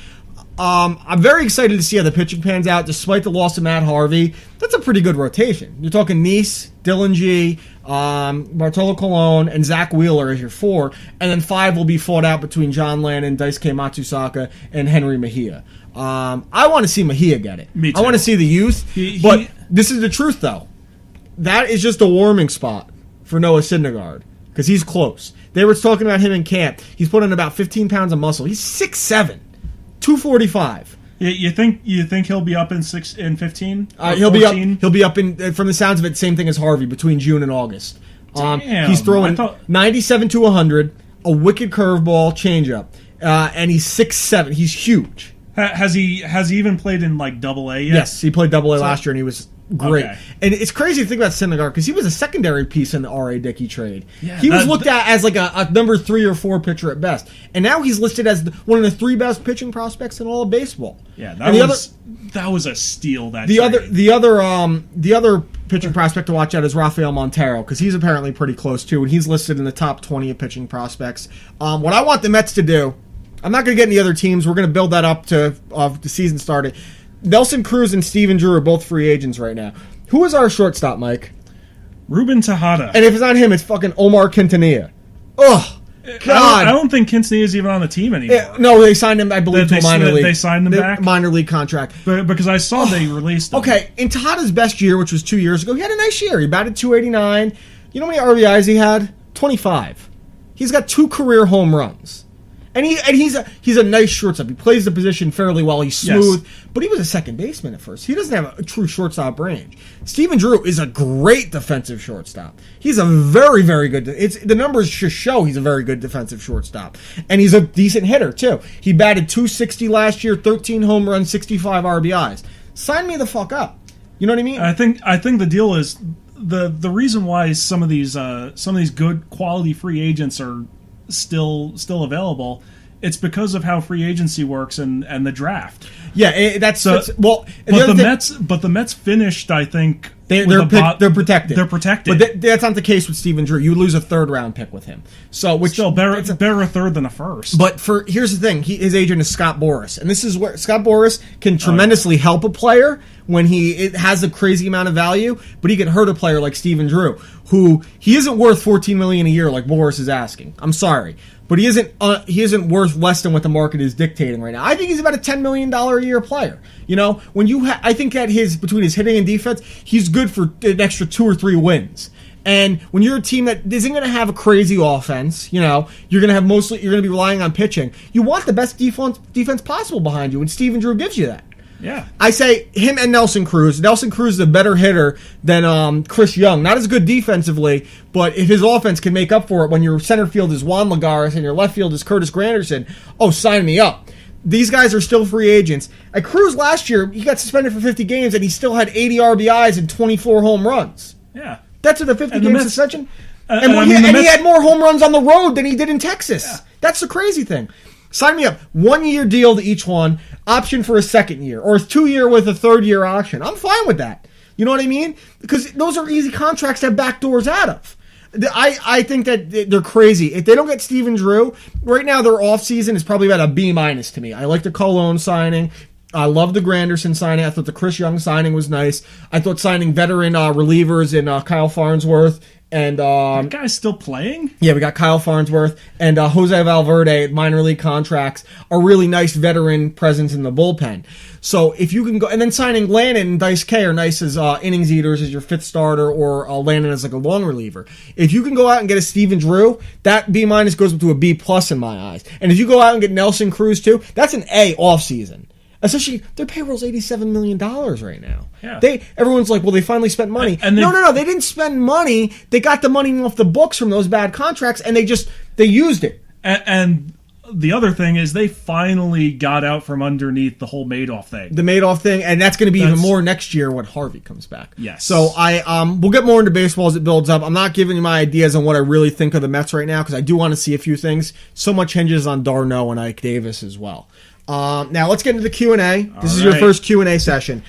I'm very excited to see how the pitching pans out, despite the loss of Matt Harvey. That's a pretty good rotation. You're talking Neese, Dylan G, Bartolo Colon, and Zach Wheeler as your 4, and then 5 will be fought out between John Lannon, Daisuke Matsusaka, and Henry Mejia. I want to see Mejia get it.
Me too.
I want to see the youth, but this is the truth, though. That is just a warming spot for Noah Syndergaard, because he's close. They were talking about him in camp. He's put on about 15 pounds of muscle. He's 6'7", 245.
You think he'll be up in 15?
He'll be up in, from the sounds of it, same thing as Harvey, between June and August.
Damn,
he's throwing 97 to 100, a wicked curveball, changeup, and he's 6'7". He's huge.
Has he even played in like Double-A yet?
Yes, he played Double-A last year, and he was great.
Okay.
And it's crazy to think about Syndergaard because he was a secondary piece in the R.A. Dickey trade.
Yeah,
he was looked at as like a number 3 or 4 pitcher at best, and now he's listed as one of the 3 best pitching prospects in all of baseball.
Yeah, that was a steal. The
other pitching prospect to watch out is Rafael Montero because he's apparently pretty close too, and he's listed in the top 20 of pitching prospects. What I want the Mets to do, I'm not going to get any other teams. We're going to build that up to the season started. Nelson Cruz and Steven Drew are both free agents right now. Who is our shortstop, Mike?
Ruben Tejada.
And if it's not him, it's fucking Omar Quintanilla. Ugh. God.
I don't think Quintanilla's even on the team anymore.
No, they signed him, I believe, to a minor league.
They signed him back?
Minor league contract.
Because I saw they released him.
Okay, in Tejada's best year, which was 2 years ago, he had a nice year. He batted .289. You know how many RBIs he had? 25. He's got 2 career home runs. And he's a nice shortstop. He plays the position fairly well. He's smooth, yes. But he was a second baseman at first. He doesn't have a true shortstop range. Steven Drew is a great defensive shortstop. He's a very, very good. The numbers just show he's a very good defensive shortstop, and he's a decent hitter too. He batted .260 last year, 13 home runs, 65 RBIs. Sign me the fuck up. You know what I mean?
I think the deal is the reason why some of these good quality free agents are still available. It's because of how free agency works and the draft.
Yeah, that's well.
But the Mets finished, I think.
They're protected.
They're protected.
But that's not the case with Steven Drew. You lose a 3rd round pick with him. So which
still better a 3rd than a 1st.
But here's the thing. His agent is Scott Boras, and this is where Scott Boras can tremendously help a player when it has a crazy amount of value, but he can hurt a player like Steven Drew, who he isn't worth $14 million a year like Boras is asking. I'm sorry. But he isn't worth less than what the market is dictating right now. I think he's about a $10 million a year player. When I think that between his hitting and defense, he's good for an extra 2 or 3 wins. And when you're a team that isn't going to have a crazy offense, you're going to be relying on pitching. You want the best defense possible behind you, and Steven Drew gives you that.
Yeah.
I say him and Nelson Cruz. Nelson Cruz is a better hitter than Chris Young. Not as good defensively, but if his offense can make up for it when your center field is Juan Lagares and your left field is Curtis Granderson, sign me up. These guys are still free agents. At Cruz last year, he got suspended for 50 games, and he still had 80 RBIs and 24 home runs.
Yeah.
That's a 50-game suspension.
And
he had more home runs on the road than he did in Texas. Yeah. That's the crazy thing. Sign me up. 1-year deal to each one, option for a second year, or a 2-year with a 3rd-year option. I'm fine with that. You know what I mean? Because those are easy contracts to have back doors out of. I think that they're crazy. If they don't get Steven Drew, right now their offseason is probably about a B- to me. I like the Colon signing. I love the Granderson signing. I thought the Chris Young signing was nice. I thought signing veteran relievers in Kyle Farnsworth and
that guy's still playing?
Yeah, we got Kyle Farnsworth and Jose Valverde, minor league contracts, are really nice veteran presence in the bullpen. So if you can go, and then signing Landon and Dice K are nice as innings eaters as your 5th starter, or Landon as like a long reliever. If you can go out and get a Steven Drew, that B- goes up to a B+ in my eyes. And if you go out and get Nelson Cruz too, that's an A offseason. Especially, their payroll's $87 million right now.
Yeah.
Everyone's like, well, they finally spent money. No, they didn't spend money. They got the money off the books from those bad contracts, and they used it.
And the other thing is they finally got out from underneath the whole Madoff thing.
The Madoff thing, and that's going to be even more next year when Harvey comes back.
Yes.
So we'll get more into baseball as it builds up. I'm not giving you my ideas on what I really think of the Mets right now because I do want to see a few things. So much hinges on d'Arnaud and Ike Davis as well. Now let's get into the Q&A. This is your first Q&A session.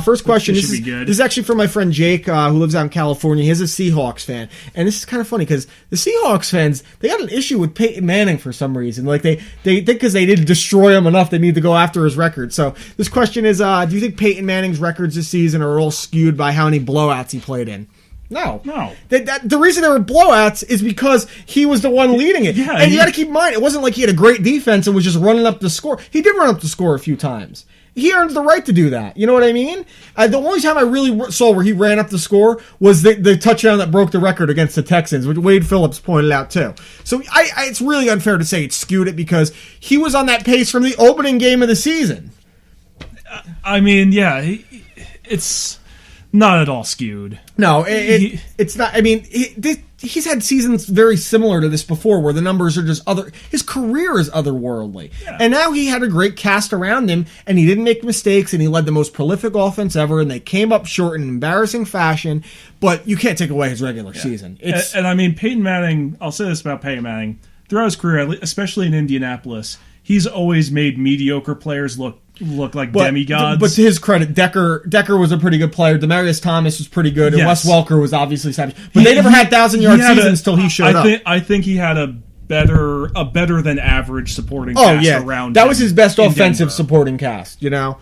First question. This is actually from my friend Jake, who lives out in California. He's a Seahawks fan, and this is kind of funny because the Seahawks fans, they got an issue with Peyton Manning for some reason. Like they think because they didn't destroy him enough, they need to go after his record. So this question is: do you think Peyton Manning's records this season are all skewed by how many blowouts he played in? No. The reason there were blowouts is because he was the one leading it.
Yeah,
and you got to keep in mind, it wasn't like he had a great defense and was just running up the score. He did run up the score a few times. He earned the right to do that. You know what I mean? The only time I really saw where he ran up the score was the touchdown that broke the record against the Texans, which Wade Phillips pointed out too. So it's really unfair to say it skewed it because he was on that pace from the opening game of the season.
I mean, yeah, it's not at all skewed.
No, it's not. I mean, he's had seasons very similar to this before where the numbers are just other. His career is otherworldly. Yeah. And now he had a great cast around him, and he didn't make mistakes, and he led the most prolific offense ever, and they came up short in embarrassing fashion, but you can't take away his regular season.
And I mean, Peyton Manning, I'll say this about Peyton Manning, throughout his career, especially in Indianapolis, he's always made mediocre players look like demigods.
But to his credit, Decker was a pretty good player. Demaryius Thomas was pretty good, and Wes Welker was obviously savage. But they never had 1,000-yard seasons until he showed up.
I think he had a better than average supporting cast around.
That was his best offensive supporting cast, you know.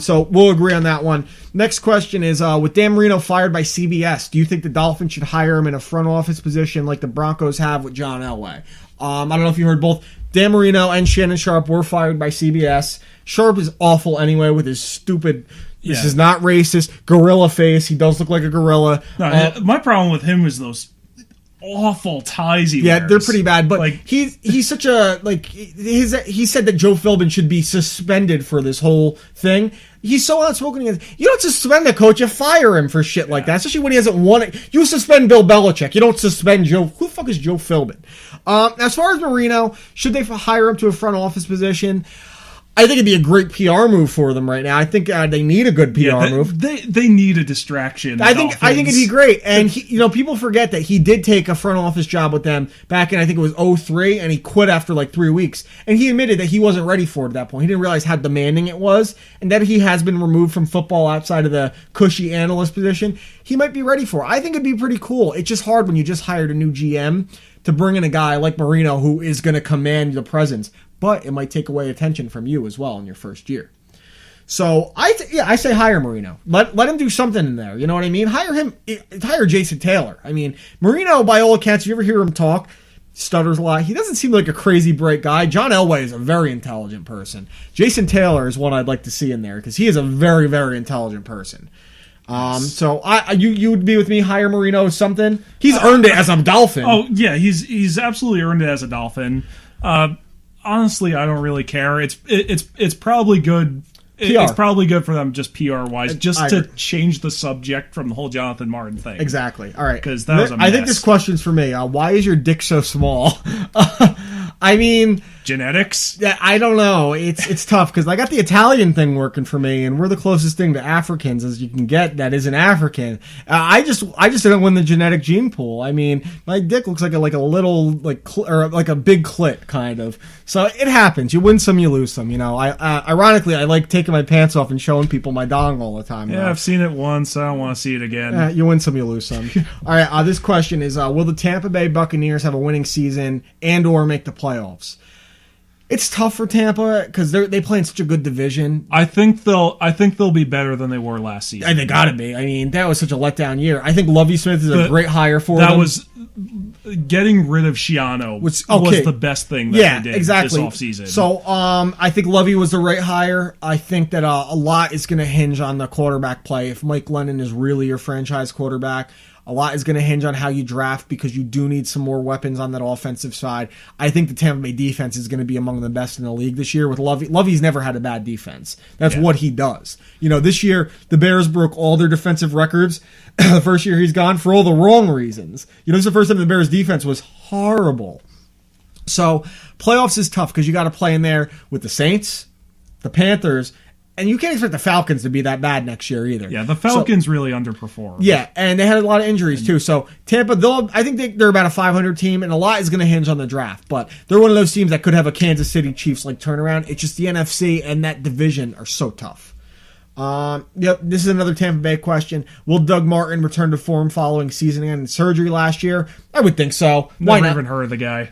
So we'll agree on that one. Next question is, with Dan Marino fired by CBS, do you think the Dolphins should hire him in a front office position like the Broncos have with John Elway? I don't know if you heard both. Dan Marino and Shannon Sharp were fired by CBS. Sharp is awful anyway with his stupid, this is not racist, gorilla face. He does look like a gorilla.
No, my problem with him is those awful ties he wears.
They're pretty bad. But he's such a, he said that Joe Philbin should be suspended for this whole thing. He's so outspoken against. You don't suspend a coach, you fire him for shit like that, especially when he hasn't won it. You suspend Bill Belichick. You don't suspend Joe. Who the fuck is Joe Philbin? As far as Marino, should they hire him to a front office position? I think it'd be a great PR move for them right now. I think they need a good PR move.
They need a distraction.
I think it'd be great. And people forget that he did take a front office job with them back in, I think it was 2003, and he quit after like 3 weeks. And he admitted that he wasn't ready for it at that point. He didn't realize how demanding it was, and that he has been removed from football outside of the cushy analyst position. He might be ready for it. I think it'd be pretty cool. It's just hard when you just hired a new GM to bring in a guy like Marino who is going to command the presence. But it might take away attention from you as well in your first year. So I say hire Marino. Let him do something in there. You know what I mean? Hire Jason Taylor. I mean, Marino, by all accounts, you ever hear him talk, stutters a lot. He doesn't seem like a crazy bright guy. John Elway is a very intelligent person. Jason Taylor is one I'd like to see in there because he is a very, very intelligent person. So you would be with me, hire Marino or something? He's earned it as a Dolphin.
Oh yeah, he's absolutely earned it as a Dolphin. Honestly, I don't really care. It's probably good it's probably good for them just PR wise, just to change the subject from the whole Jonathan Martin thing.
Exactly. All right,
because that was a mess.
I think this question's for me. Why is your dick so small? I mean,
genetics.
I don't know. It's tough because I got the Italian thing working for me, and we're the closest thing to Africans as you can get that isn't African. I just didn't win the genetic gene pool. I mean, my dick looks like a little or like a big clit kind of. So it happens. You win some, you lose some. You know. Ironically, I like taking my pants off and showing people my dong all the time.
Yeah, I've seen it once. I don't want to see it again.
You win some, you lose some. All right. This question is: will the Tampa Bay Buccaneers have a winning season and/or make the playoffs? It's tough for Tampa because they play in such a good division.
I think they'll be better than they were last season.
And they got to be. I mean, that was such a letdown year. I think Lovie Smith is a great hire for them.
That was getting rid of Schiano was the best thing that they did this offseason.
So I think Lovie was the right hire. I think that a lot is going to hinge on the quarterback play. If Mike Lennon is really your franchise quarterback, a lot is going to hinge on how you draft because you do need some more weapons on that offensive side. I think the Tampa Bay defense is going to be among the best in the league this year with Lovie. Lovie's never had a bad defense. That's what he does. You know, this year, the Bears broke all their defensive records the first year he's gone for all the wrong reasons. You know, this is the first time the Bears defense was horrible. So, playoffs is tough because you got to play in there with the Saints, the Panthers, and you can't expect the Falcons to be that bad next year either.
Yeah, the Falcons really underperformed.
Yeah, and they had a lot of injuries too. So Tampa, I think they're about a 500 team, and a lot is going to hinge on the draft. But they're one of those teams that could have a Kansas City Chiefs like turnaround. It's just the NFC and that division are so tough. This is another Tampa Bay question. Will Doug Martin return to form following season-ending surgery last year? I would think so. Why
Never
not?
even heard of the guy.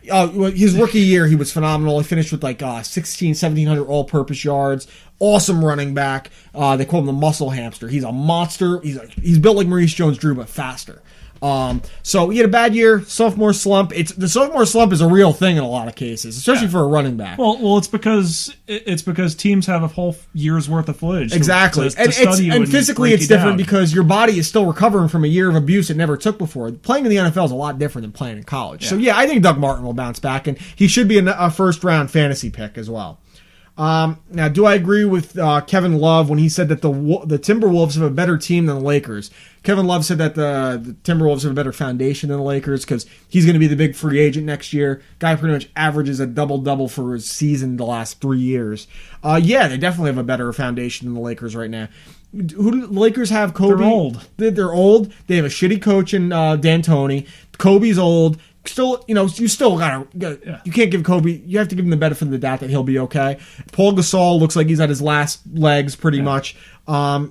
His rookie year, he was phenomenal. He finished with 1,700 all-purpose yards. Awesome running back. They call him the muscle hamster. He's a monster. He's built like Maurice Jones-Drew, but faster. So he had a bad year, sophomore slump. The sophomore slump is a real thing in a lot of cases, especially for a running back.
Well, it's because teams have a whole year's worth of footage.
Exactly, and physically it's different because your body is still recovering from a year of abuse it never took before. Playing in the NFL is a lot different than playing in college. Yeah. So yeah, I think Doug Martin will bounce back, and he should be a first round fantasy pick as well. Now, do I agree with Kevin Love when he said that the Timberwolves have a better team than the Lakers? Kevin Love said that the Timberwolves have a better foundation than the Lakers because he's going to be the big free agent next year. Guy pretty much averages a double-double for his season the last 3 years. Yeah, they definitely have a better foundation than the Lakers right now. Who do the Lakers have? Kobe.
They're old.
They're old. They have a shitty coach in D'Antoni. Kobe's old. Still, you still gotta. You can't give Kobe. You have to give him the benefit of the doubt that he'll be okay. Paul Gasol looks like he's at his last legs, pretty much. The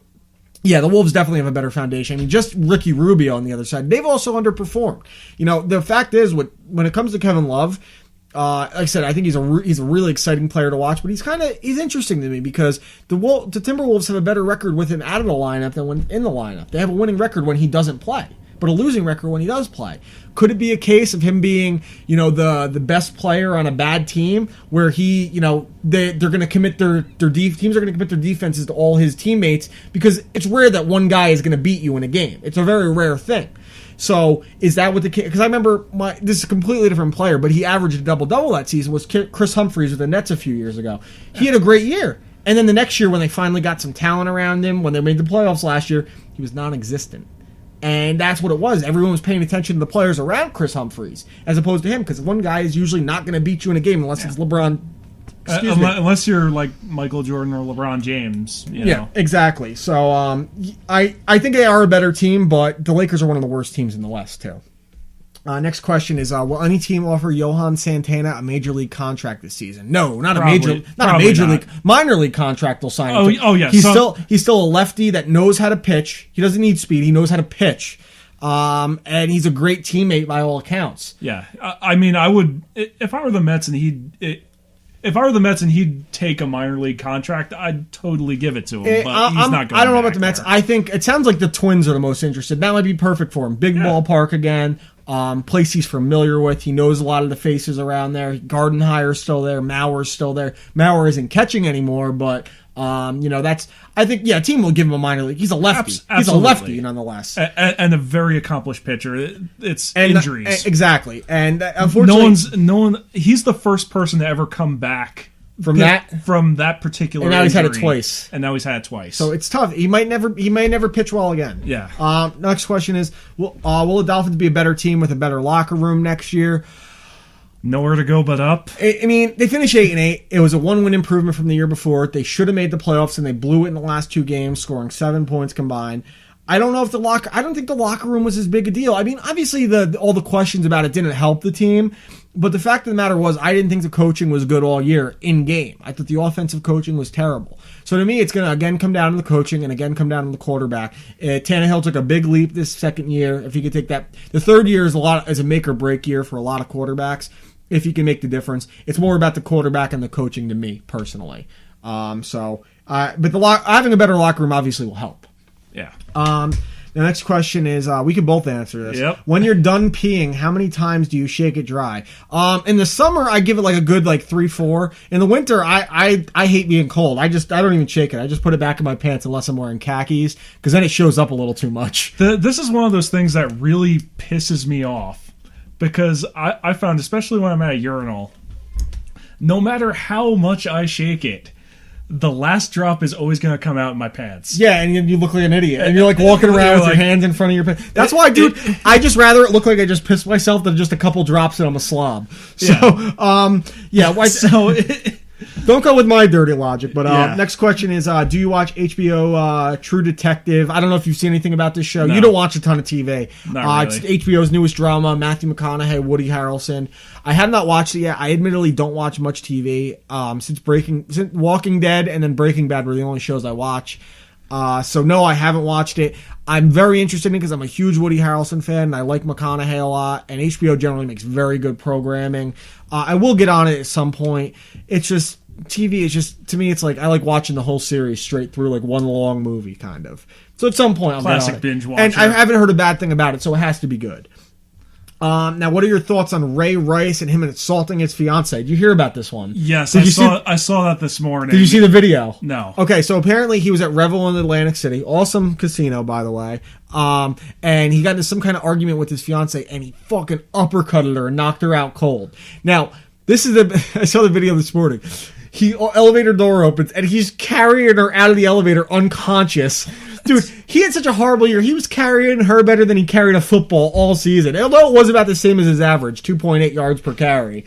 Wolves definitely have a better foundation. I mean, just Ricky Rubio on the other side. They've also underperformed. The fact is, when it comes to Kevin Love, like I said, I think he's a really exciting player to watch. But he's interesting to me because the Timberwolves have a better record with him out of the lineup than when in the lineup. They have a winning record when he doesn't play, but a losing record when he does play. Could it be a case of him being, the best player on a bad team where they're going to commit teams are going to commit their defenses to all his teammates because it's rare that one guy is going to beat you in a game. It's a very rare thing. So is that what the case? Because I remember this is a completely different player, but he averaged a double-double that season was Chris Humphries with the Nets a few years ago. He had a great year. And then the next year when they finally got some talent around him, when they made the playoffs last year, he was non-existent. And that's what it was. Everyone was paying attention to the players around Chris Humphries as opposed to him because one guy is usually not going to beat you in a game unless it's LeBron.
Unless you're like Michael Jordan or LeBron James.
Yeah, exactly. So I think they are a better team, but the Lakers are one of the worst teams in the West, too. Next question is: will any team offer Johan Santana a major league contract this season? No, not a major league, minor league contract. They'll sign him.
Yeah.
He's still a lefty that knows how to pitch. He doesn't need speed. He knows how to pitch. And he's a great teammate by all accounts.
Yeah, I mean, I would if I were the Mets and he'd take a minor league contract, I'd totally give it to him. But he's not going.
I don't know about the Mets. I think it sounds like the Twins are the most interested. That might be perfect for him. Big ballpark again. Place he's familiar with. He knows a lot of the faces around there. Gardenhire's still there. Mauer's still there. Mauer isn't catching anymore, but that's. I think a team will give him a minor league. He's a lefty. He's a lefty nonetheless,
and a very accomplished pitcher. It's injuries
exactly, and unfortunately,
no one. He's the first person to ever come back
from
that particular.
And now he's had it
injury,
twice.
And now he's had it twice.
So it's tough. He may never pitch well again.
Yeah.
Next question is: will the Dolphins be a better team with a better locker room next year?
Nowhere to go but up.
I mean, they finished 8-8. It was a 1-win improvement from the year before. They should have made the playoffs, and they blew it in the last 2 games, scoring 7 points combined. I don't know if I don't think the locker room was as big a deal. I mean, obviously all the questions about it didn't help the team, but the fact of the matter was I didn't think the coaching was good all year in game. I thought the offensive coaching was terrible. So to me, it's going to again come down to the coaching and again come down to the quarterback. Tannehill took a big leap this second year. If he could take that, the third year is a make or break year for a lot of quarterbacks. If he can make the difference, it's more about the quarterback and the coaching to me personally. But having a better locker room obviously will help.
Yeah.
The next question is, we can both answer this.
Yep.
When you're done peeing, how many times do you shake it dry? In the summer, I give it like a good 3-4. In the winter, I hate being cold. I don't even shake it. I just put it back in my pants unless I'm wearing khakis, because then it shows up a little too much.
This is one of those things that really pisses me off, because I found, especially when I'm at a urinal, no matter how much I shake it, the last drop is always going to come out in my pants.
Yeah, and you look like an idiot. And you're walking around with your hands in front of your pants. That's why, dude, I just rather it look like I just pissed myself than just a couple drops and I'm a slob. So, don't go with my dirty logic. But next question is, do you watch HBO True Detective? I don't know if you've seen anything about this show. No. You don't watch a ton of TV.
Not really.
It's HBO's newest drama, Matthew McConaughey, Woody Harrelson. I have not watched it yet. I admittedly don't watch much TV. Since Walking Dead and then Breaking Bad were the only shows I watch. So no, I haven't watched it. I'm very interested in it because I'm a huge Woody Harrelson fan and I like McConaughey a lot, and HBO generally makes very good programming. I will get on it at some point. It's just TV is just, to me, it's like I like watching the whole series straight through, like one long movie kind of. So at some point I'll
classic
get on it.
Binge watcher.
And I haven't heard a bad thing about it, so it has to be good. Now, what are your thoughts on Ray Rice and him assaulting his fiancée? Did you hear about this one?
Yes, I saw that this morning.
Did you see the video?
No.
Okay, so apparently he was at Revel in Atlantic City. Awesome casino, by the way. And he got into some kind of argument with his fiancée, and he fucking uppercutted her and knocked her out cold. Now, this is I saw the video this morning. Elevator door opens, and he's carrying her out of the elevator unconscious. Dude, he had such a horrible year. He was carrying her better than he carried a football all season. Although it was about the same as his average, 2.8 yards per carry.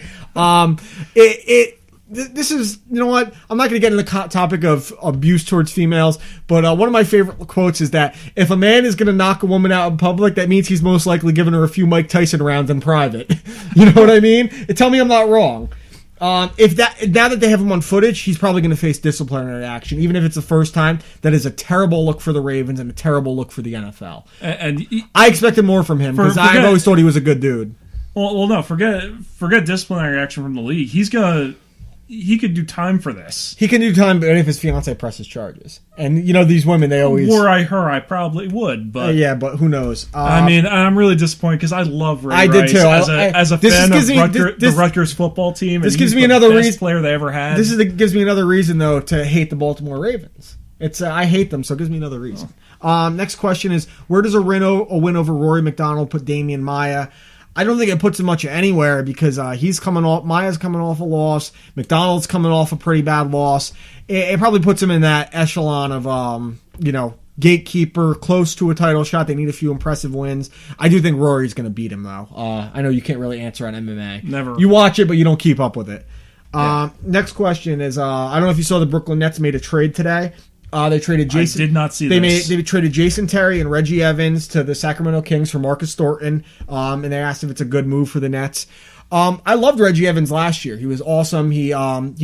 This is, you know what? I'm not going to get into the topic of abuse towards females, but one of my favorite quotes is that if a man is going to knock a woman out in public, that means he's most likely giving her a few Mike Tyson rounds in private. You know what I mean? Tell me I'm not wrong. Now that they have him on footage, he's probably going to face disciplinary action, even if it's the first time. That is a terrible look for the Ravens and a terrible look for the NFL. And I expected more from him because I've always thought he was a good dude.
Well, no, forget disciplinary action from the league. He could do time for this.
He can do time, but if his fiancée presses charges, and you know these women, they always.
Were I her, I probably would, but
yeah, but who knows?
I mean, I'm really disappointed because I love Ray Rice.
Did too.
As a fan of the Rutgers football team.
This gives me another reason.
Player they ever had.
Gives me another reason though to hate the Baltimore Ravens. It's I hate them, so it gives me another reason. Next question is: where does a win over Rory McDonald put Damian Maya? I don't think it puts him much anywhere because Maya's coming off a loss. McDonald's coming off a pretty bad loss. It probably puts him in that echelon of, gatekeeper, close to a title shot. They need a few impressive wins. I do think Rory's going to beat him, though. I know you can't really answer on MMA.
Never.
You watch it, but you don't keep up with it. Yeah. Next question is, I don't know if you saw the Brooklyn Nets made a trade today. They traded Jason.
I did not see this.
They traded Jason Terry and Reggie Evans to the Sacramento Kings for Marcus Thornton, and they asked if it's a good move for the Nets. I loved Reggie Evans last year. He was awesome. He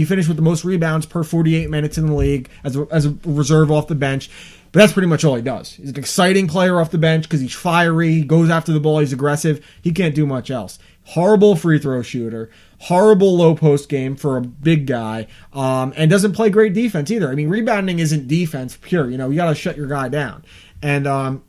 finished with the most rebounds per 48 minutes in the league as a reserve off the bench. But that's pretty much all he does. He's an exciting player off the bench because he's fiery, he goes after the ball, he's aggressive. He can't do much else. Horrible free throw shooter. Horrible low post game for a big guy. And doesn't play great defense either. I mean, rebounding isn't defense pure. You got to shut your guy down. And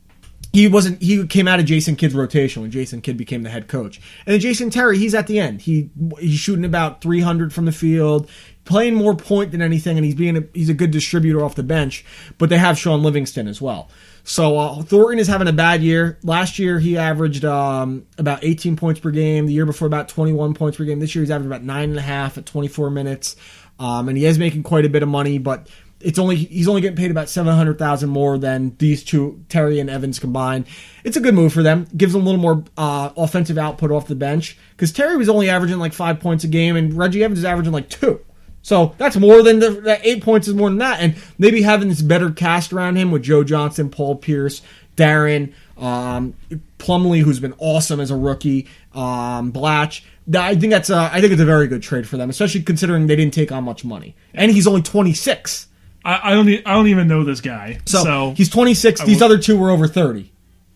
he came out of Jason Kidd's rotation when Jason Kidd became the head coach. And then Jason Terry, he's at the end. He's shooting about 300 from the field, playing more point than anything, and he's a good distributor off the bench. But they have Sean Livingston as well. So Thornton is having a bad year. Last year he averaged about 18 points per game. The year before about 21 points per game. This year he's averaging about 9.5 at 24 minutes. and he is making quite a bit of money, but he's only getting paid about $700,000 more than these two, Terry and Evans combined. It's a good move for them. Gives them a little more offensive output off the bench, because Terry was only averaging like 5 points a game, and Reggie Evans is averaging like 2. So that's more than that. 8 points is more than that, and maybe having this better cast around him with Joe Johnson, Paul Pierce, Darren, Plumlee, who's been awesome as a rookie, Blatch. I think it's a very good trade for them, especially considering they didn't take on much money, and he's only 26.
I don't even know this guy. So
he's 26. These other two were over 30.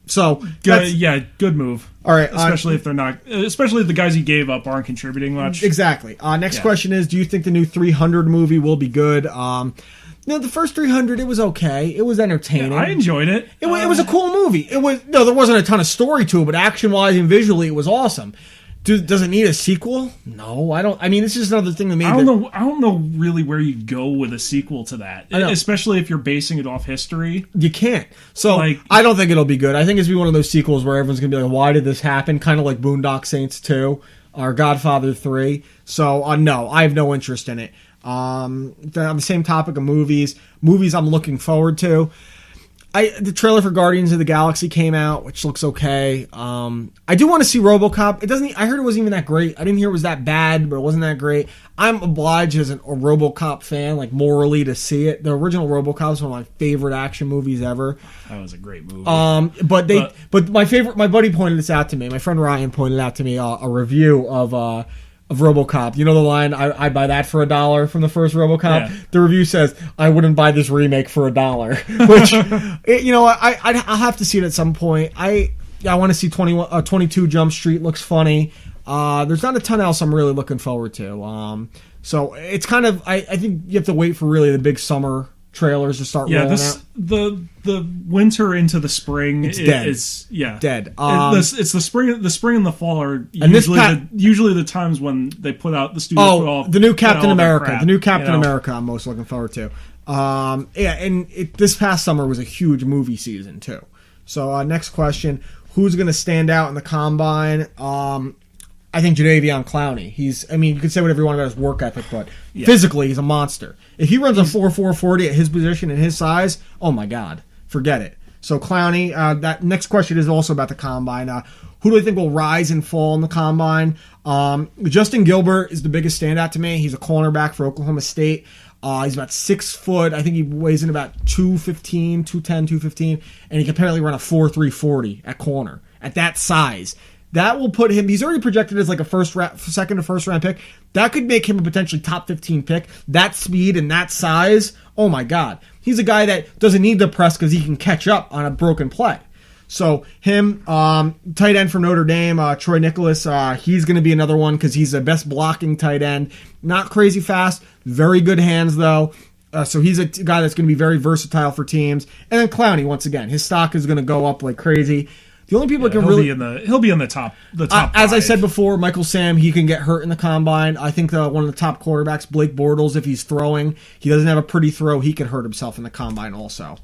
So
good move.
All right,
especially if the guys he gave up aren't contributing much.
Exactly. Next question is: do you think the new 300 movie will be good? The first 300, it was okay. It was entertaining.
Yeah, I enjoyed it.
It was a cool movie. There wasn't a ton of story to it, but action-wise and visually, it was awesome. Does it need a sequel? No, I don't. I mean, this is another thing that made.
I don't know really where you go with a sequel to that, especially if you're basing it off history.
You can't. So I don't think it'll be good. I think it's gonna be one of those sequels where everyone's gonna be like, "Why did this happen?" Kind of like Boondock Saints 2 or Godfather 3. So no, I have no interest in it. On the same topic of movies I'm looking forward to. The trailer for Guardians of the Galaxy came out, which looks okay. I do want to see RoboCop. I heard it wasn't even that great. I didn't hear it was that bad, but it wasn't that great. I'm obliged as a RoboCop fan, like morally, to see it. The original RoboCop is one of my favorite action movies ever.
That was a great movie.
But my buddy pointed this out to me. My friend Ryan pointed out to me a review of RoboCop. You know the line, I'd buy that for $1 from the first RoboCop? Yeah. The review says, I wouldn't buy this remake for $1. Which, I'll have to see it at some point. I want to see 22 Jump Street. Looks funny. There's not a ton else I'm really looking forward to. So it's kind of, I think you have to wait for really the big summer trailers to start rolling out.
The winter into the spring is
dead.
Dead. It's the spring and the fall are usually the times when they put out the studio.
The new Captain America. The new Captain America I'm most looking forward to. This past summer was a huge movie season too. So next question: who's going to stand out in the combine? I think Jadeveon Clowney. You could say whatever you want about his work ethic, but physically he's a monster. If he runs a 4.40 at his position and his size, oh my God, forget it. So Clowney, that next question is also about the combine. Who do I think will rise and fall in the combine? Justin Gilbert is the biggest standout to me. He's a cornerback for Oklahoma State. He's about 6 foot. I think he weighs in about 210, 215, and he can apparently run a 4.340 at corner at that size. That will put him, he's already projected as like a second to first round pick. That could make him a potentially top 15 pick. That speed and that size, oh my God. He's a guy that doesn't need to press because he can catch up on a broken play. So him, tight end from Notre Dame, Troy Nicholas, he's going to be another one because he's the best blocking tight end. Not crazy fast, very good hands though. So he's a guy that's going to be very versatile for teams. And then Clowney, once again, his stock is going to go up like crazy. The only people that can
he'll be in the top.
As I said before, Michael Sam, he can get hurt in the combine. I think one of the top quarterbacks, Blake Bortles, if he's throwing, he doesn't have a pretty throw, he could hurt himself in the combine also.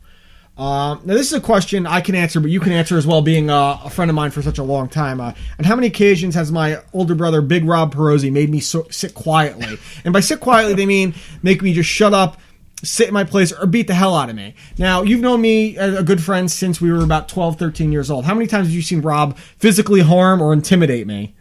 Now this is a question I can answer, but you can answer as well, being a friend of mine for such a long time. On how many occasions has my older brother, Big Rob Perosi, made me sit quietly? And by sit quietly, they mean make me just shut up, sit in my place, or beat the hell out of me. Now, you've known me as a good friend since we were about 12, 13 years old. How many times have you seen Rob physically harm or intimidate me?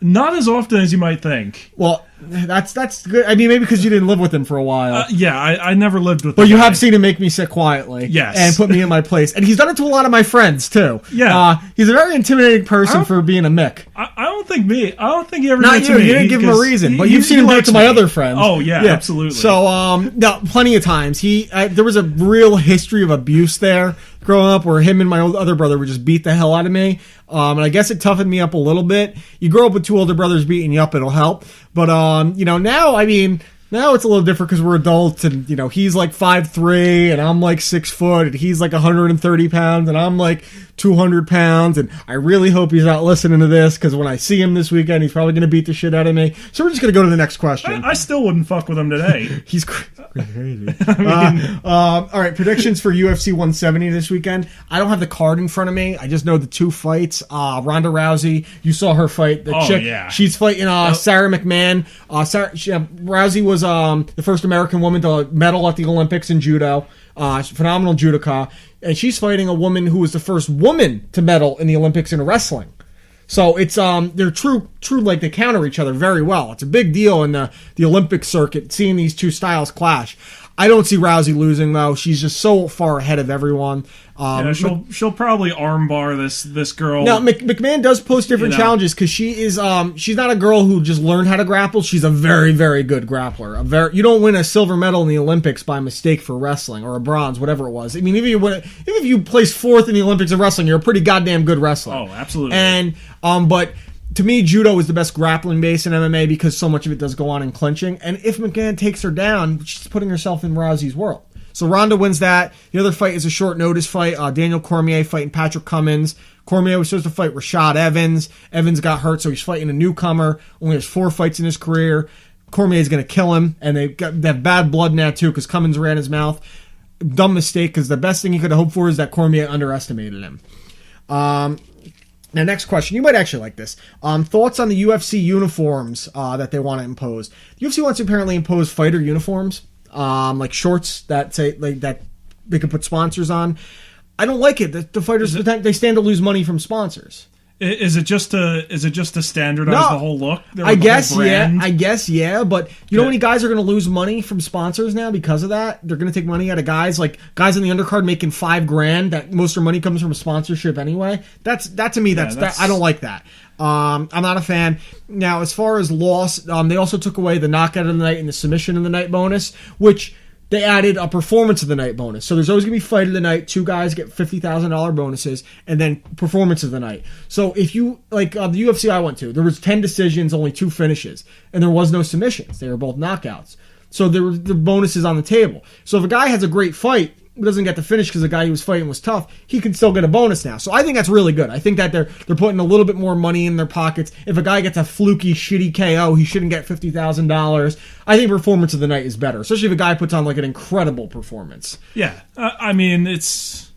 Not as often as you might think.
Well, that's good. I mean, maybe because you didn't live with him for a while.
I never lived with him.
But you have seen him make me sit quietly.
Yes.
And put me in my place. And he's done it to a lot of my friends, too.
Yeah.
He's a very intimidating person for being a Mick.
I don't think he ever
Not
did it
you.
to me.
You didn't give him a reason. But you've seen him do it to my other friends.
Oh, yeah, absolutely.
So, no, plenty of times. There was a real history of abuse there growing up where him and my other brother would just beat the hell out of me. And I guess it toughened me up a little bit. You grow up with two older brothers beating you up, it'll help. But, now it's a little different because we're adults and, he's like 5'3" and I'm like 6 foot and he's like 130 pounds and I'm like 200 pounds, and I really hope he's not listening to this, because when I see him this weekend, he's probably going to beat the shit out of me. So we're just going to go to the next question.
I still wouldn't fuck with him today.
He's crazy. All right, predictions for UFC 170 this weekend. I don't have the card in front of me. I just know the two fights. Ronda Rousey, you saw her fight. The chick,
yeah.
She's fighting Sarah McMahon. Rousey was the first American woman to medal at the Olympics in judo. Phenomenal judoka. And she's fighting a woman who was the first woman to medal in the Olympics in wrestling. So it's they're true like they counter each other very well. It's a big deal in the Olympic circuit seeing these two styles clash. I don't see Rousey losing though. She's just so far ahead of everyone.
She'll probably armbar this girl.
Now McMahon does post different challenges because she is she's not a girl who just learned how to grapple. She's a very, very good grappler. You don't win a silver medal in the Olympics by mistake for wrestling, or a bronze, whatever it was. I mean, even if you place fourth in the Olympics of wrestling, you're a pretty goddamn good wrestler.
Oh, absolutely.
And but to me, judo is the best grappling base in MMA because so much of it does go on in clinching. And if McMahon takes her down, she's putting herself in Rousey's world. So Ronda wins that. The other fight is a short notice fight. Daniel Cormier fighting Patrick Cummins. Cormier was supposed to fight Rashad Evans. Evans got hurt, so he's fighting a newcomer. Only has 4 fights in his career. Cormier's going to kill him, and they have bad blood now too because Cummins ran his mouth. Dumb mistake, because the best thing he could have hoped for is that Cormier underestimated him. Now, next question. You might actually like this. Thoughts on the UFC uniforms that they want to impose. The UFC wants to apparently impose fighter uniforms, like shorts that say like that they could put sponsors on. I don't like it. The fighters they stand to lose money from sponsors.
Is it just to standardize the whole look?
I guess yeah. But you know how many guys are going to lose money from sponsors now because of that? They're going to take money out of guys in the undercard making $5,000. That most of their money comes from a sponsorship anyway. That to me, I don't like that. I'm not a fan. Now, as far as loss, they also took away the knockout of the night and the submission of the night bonus, which they added a performance of the night bonus. So there's always going to be fight of the night. 2 guys get $50,000 bonuses, and then performance of the night. So if you, like the UFC I went to, there was 10 decisions, only 2 finishes, and there was no submissions. They were both knockouts. So there were the bonuses on the table. So if a guy has a great fight, doesn't get to finish because the guy he was fighting was tough, he can still get a bonus now. So I think that's really good. I think that they're putting a little bit more money in their pockets. If a guy gets a fluky, shitty KO, he shouldn't get $50,000. I think performance of the night is better, especially if a guy puts on like an incredible performance.
Yeah, I mean it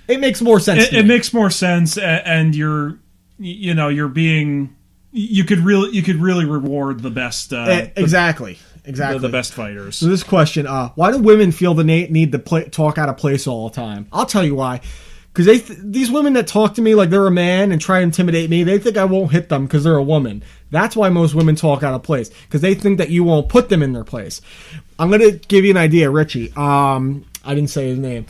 makes more sense.
It makes more sense, and you could really reward the best.
Exactly.
The best fighters.
So this question, why do women feel the need to talk out of place all the time? I'll tell you why. Because these women that talk to me like they're a man and try to intimidate me, they think I won't hit them because they're a woman. That's why most women talk out of place. Because they think that you won't put them in their place. I'm going to give you an idea, Richie. I didn't say his name.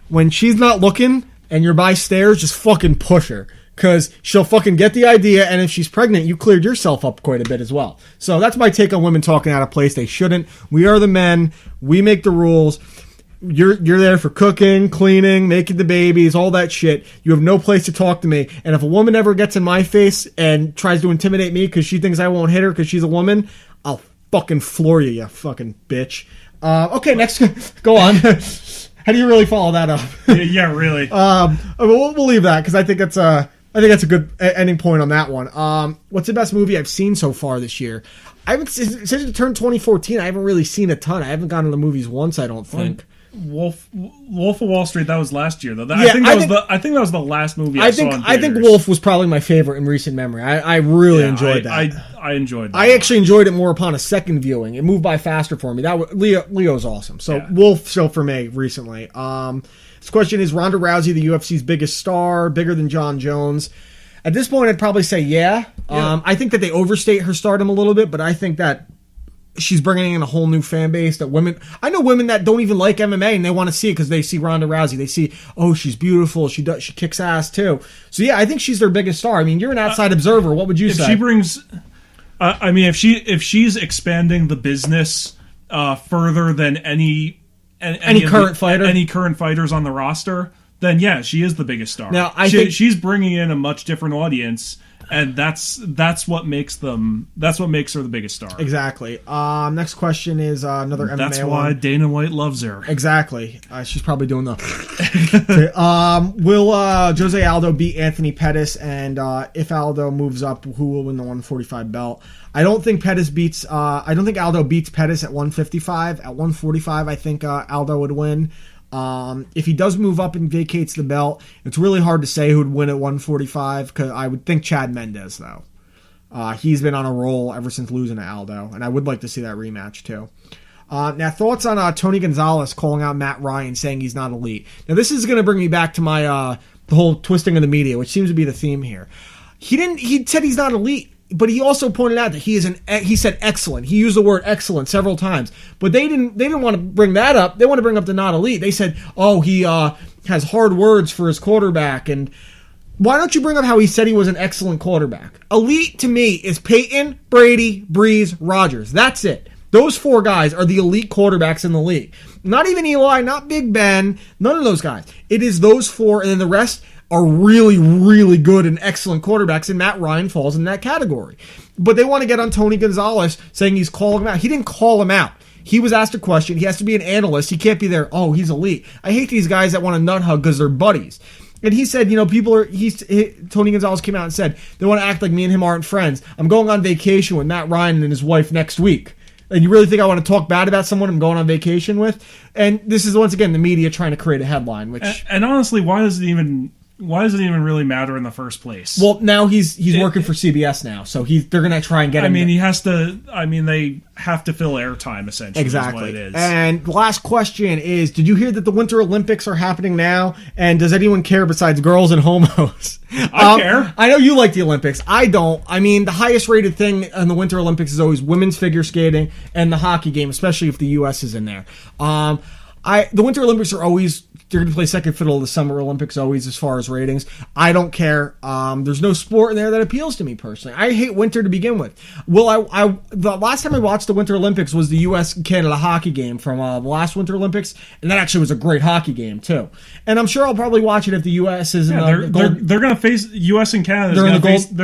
When she's not looking and you're by stairs, just fucking push her. Because she'll fucking get the idea, and if she's pregnant, you cleared yourself up quite a bit as well. So that's my take on women talking out of place. They shouldn't. We are the men. We make the rules. You're there for cooking, cleaning, making the babies, all that shit. You have no place to talk to me. And if a woman ever gets in my face and tries to intimidate me because she thinks I won't hit her because she's a woman, I'll fucking floor you, you fucking bitch. Okay, next. Go on. How do you really follow that up?
Yeah, really.
We'll leave that because I think that's a good ending point on that one. What's the best movie I've seen so far this year? Since it turned 2014, I haven't really seen a ton. I haven't gone to the movies once, I don't think.
Wolf of Wall Street, that was last year though. I think that was the last movie I saw in theaters.
I think Wolf was probably my favorite in recent memory. I really enjoyed that.
I enjoyed that.
I actually enjoyed it more upon a second viewing. It moved by faster for me. Leo's awesome. So Wolf show for me recently. This question is Ronda Rousey the UFC's biggest star, bigger than John Jones? At this point, I'd probably say yeah. I think that they overstate her stardom a little bit, but I think that she's bringing in a whole new fan base that I know women that don't even like MMA and they want to see it because they see Ronda Rousey. They see, oh, she's beautiful. She kicks ass too. So yeah, I think she's their biggest star. I mean, you're an outside observer. What would you say?
She brings, if she's expanding the business further than any
current fighter,
any current fighters on the roster, then yeah, she is the biggest star.
Now, I think
she's bringing in a much different audience. And that's what makes her the biggest star.
Exactly. Next question is another MMA
That's why
one.
Dana White loves her.
Exactly. She's probably doing the... Will Jose Aldo beat Anthony Pettis? And if Aldo moves up, who will win the 145 belt? I don't think Aldo beats Pettis at 155. At 145, I think Aldo would win. If he does move up and vacates the belt, it's really hard to say who would win at 145, because I would think Chad Mendes, though. He's been on a roll ever since losing to Aldo, and I would like to see that rematch, too. Now, thoughts on Tony Gonzalez calling out Matt Ryan, saying he's not elite. Now, this is going to bring me back to my the whole twisting of the media, which seems to be the theme here. He said he's not elite, but he also pointed out that he said excellent. He used the word excellent several times, but they didn't want to bring that up. They want to bring up the not elite. They said, oh, he has hard words for his quarterback. And why don't you bring up how he said he was an excellent quarterback? Elite to me is Peyton, Brady, Breeze, Rodgers. That's it. Those four guys are the elite quarterbacks in the league. Not even Eli, not Big Ben, none of those guys. It is those four, and then the rest are really, really good and excellent quarterbacks, and Matt Ryan falls in that category. But they want to get on Tony Gonzalez saying he's calling him out. He didn't call him out. He was asked a question. He has to be an analyst. He can't be there, oh, he's elite. I hate these guys that want to nut hug because they're buddies. And he said, Tony Gonzalez came out and said, they want to act like me and him aren't friends. I'm going on vacation with Matt Ryan and his wife next week. And you really think I want to talk bad about someone I'm going on vacation with? And this is, once again, the media trying to create a headline.
And honestly, why does it even really matter in the first place?
Well, now he's working for CBS now, so they're going to try and get him.
They have to fill airtime, essentially.
Exactly.
Is what it is.
And the last question is, did you hear that the Winter Olympics are happening now? And does anyone care besides girls and homos?
I care.
I know you like the Olympics. I don't. I mean, the highest rated thing in the Winter Olympics is always women's figure skating and the hockey game, especially if the U.S. is in there. The Winter Olympics are always... They're going to play second fiddle to the Summer Olympics always as far as ratings. I don't care. There's no sport in there that appeals to me personally. I hate winter to begin with. The last time I watched the Winter Olympics was the U.S.-Canada hockey game from the last Winter Olympics, and that actually was a great hockey game too. And I'm sure I'll probably watch it if the U.S. is in the gold. They're
going to face U.S. and Canada. They're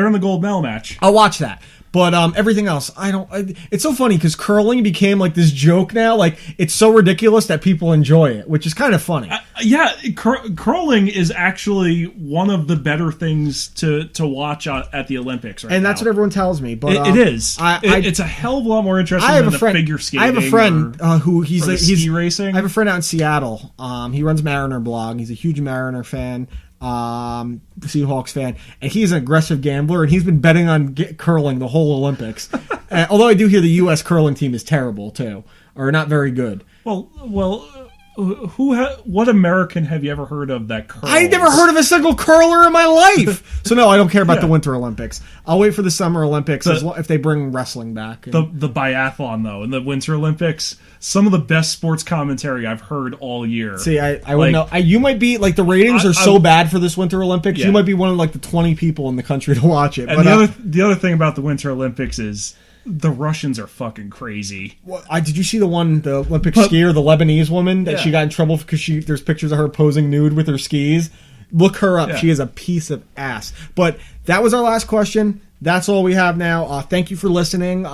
in the gold medal match.
I'll watch that. But everything else, it's so funny because curling became like this joke now. Like, it's so ridiculous that people enjoy it, which is kind of funny.
Curling is actually one of the better things to watch at the Olympics right now.
And that's what everyone tells me. But
it is. It's a hell of a lot more interesting than the figure skating.
I have a friend who he's
ski racing.
I have a friend out in Seattle. He runs Mariner blog. He's a huge Mariner fan. Seahawks fan, and he's an aggressive gambler, and he's been betting on curling the whole Olympics. Although I do hear the U.S. curling team is terrible too, or not very good.
Well, what American have you ever heard of that curls?
I never heard of a single curler in my life. So no, I don't care about the Winter Olympics. I'll wait for the Summer Olympics if they bring wrestling back.
The biathlon though, in the Winter Olympics, some of the best sports commentary I've heard all year.
See, I wouldn't know. You might be like, the ratings are so bad for this Winter Olympics. Yeah. You might be one of like the 20 people in the country to watch it.
And the other thing about the Winter Olympics is the Russians are fucking crazy.
Did you see the Olympic skier, the Lebanese woman that she got in trouble because there's pictures of her posing nude with her skis? Look her up. Yeah. She is a piece of ass. But that was our last question. That's all we have now. Thank you for listening.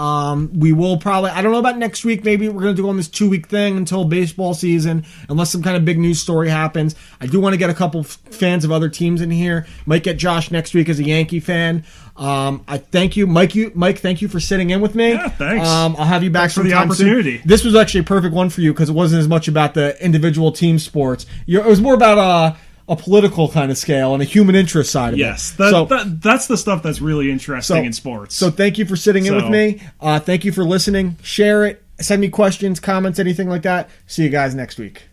We will probably, I don't know about next week. Maybe we're going to do on this 2-week thing until baseball season, unless some kind of big news story happens. I do want to get a couple fans of other teams in here. Might get Josh next week as a Yankee fan. I thank you, Mike. Mike, thank you for sitting in with me.
Yeah, thanks.
I'll have you back
for the opportunity.
Soon. This was actually a perfect one for you because it wasn't as much about the individual team sports. It was more about a political kind of scale and a human interest side of it.
Yes, that's the stuff that's really interesting in sports.
So thank you for sitting in with me. Thank you for listening. Share it. Send me questions, comments, anything like that. See you guys next week.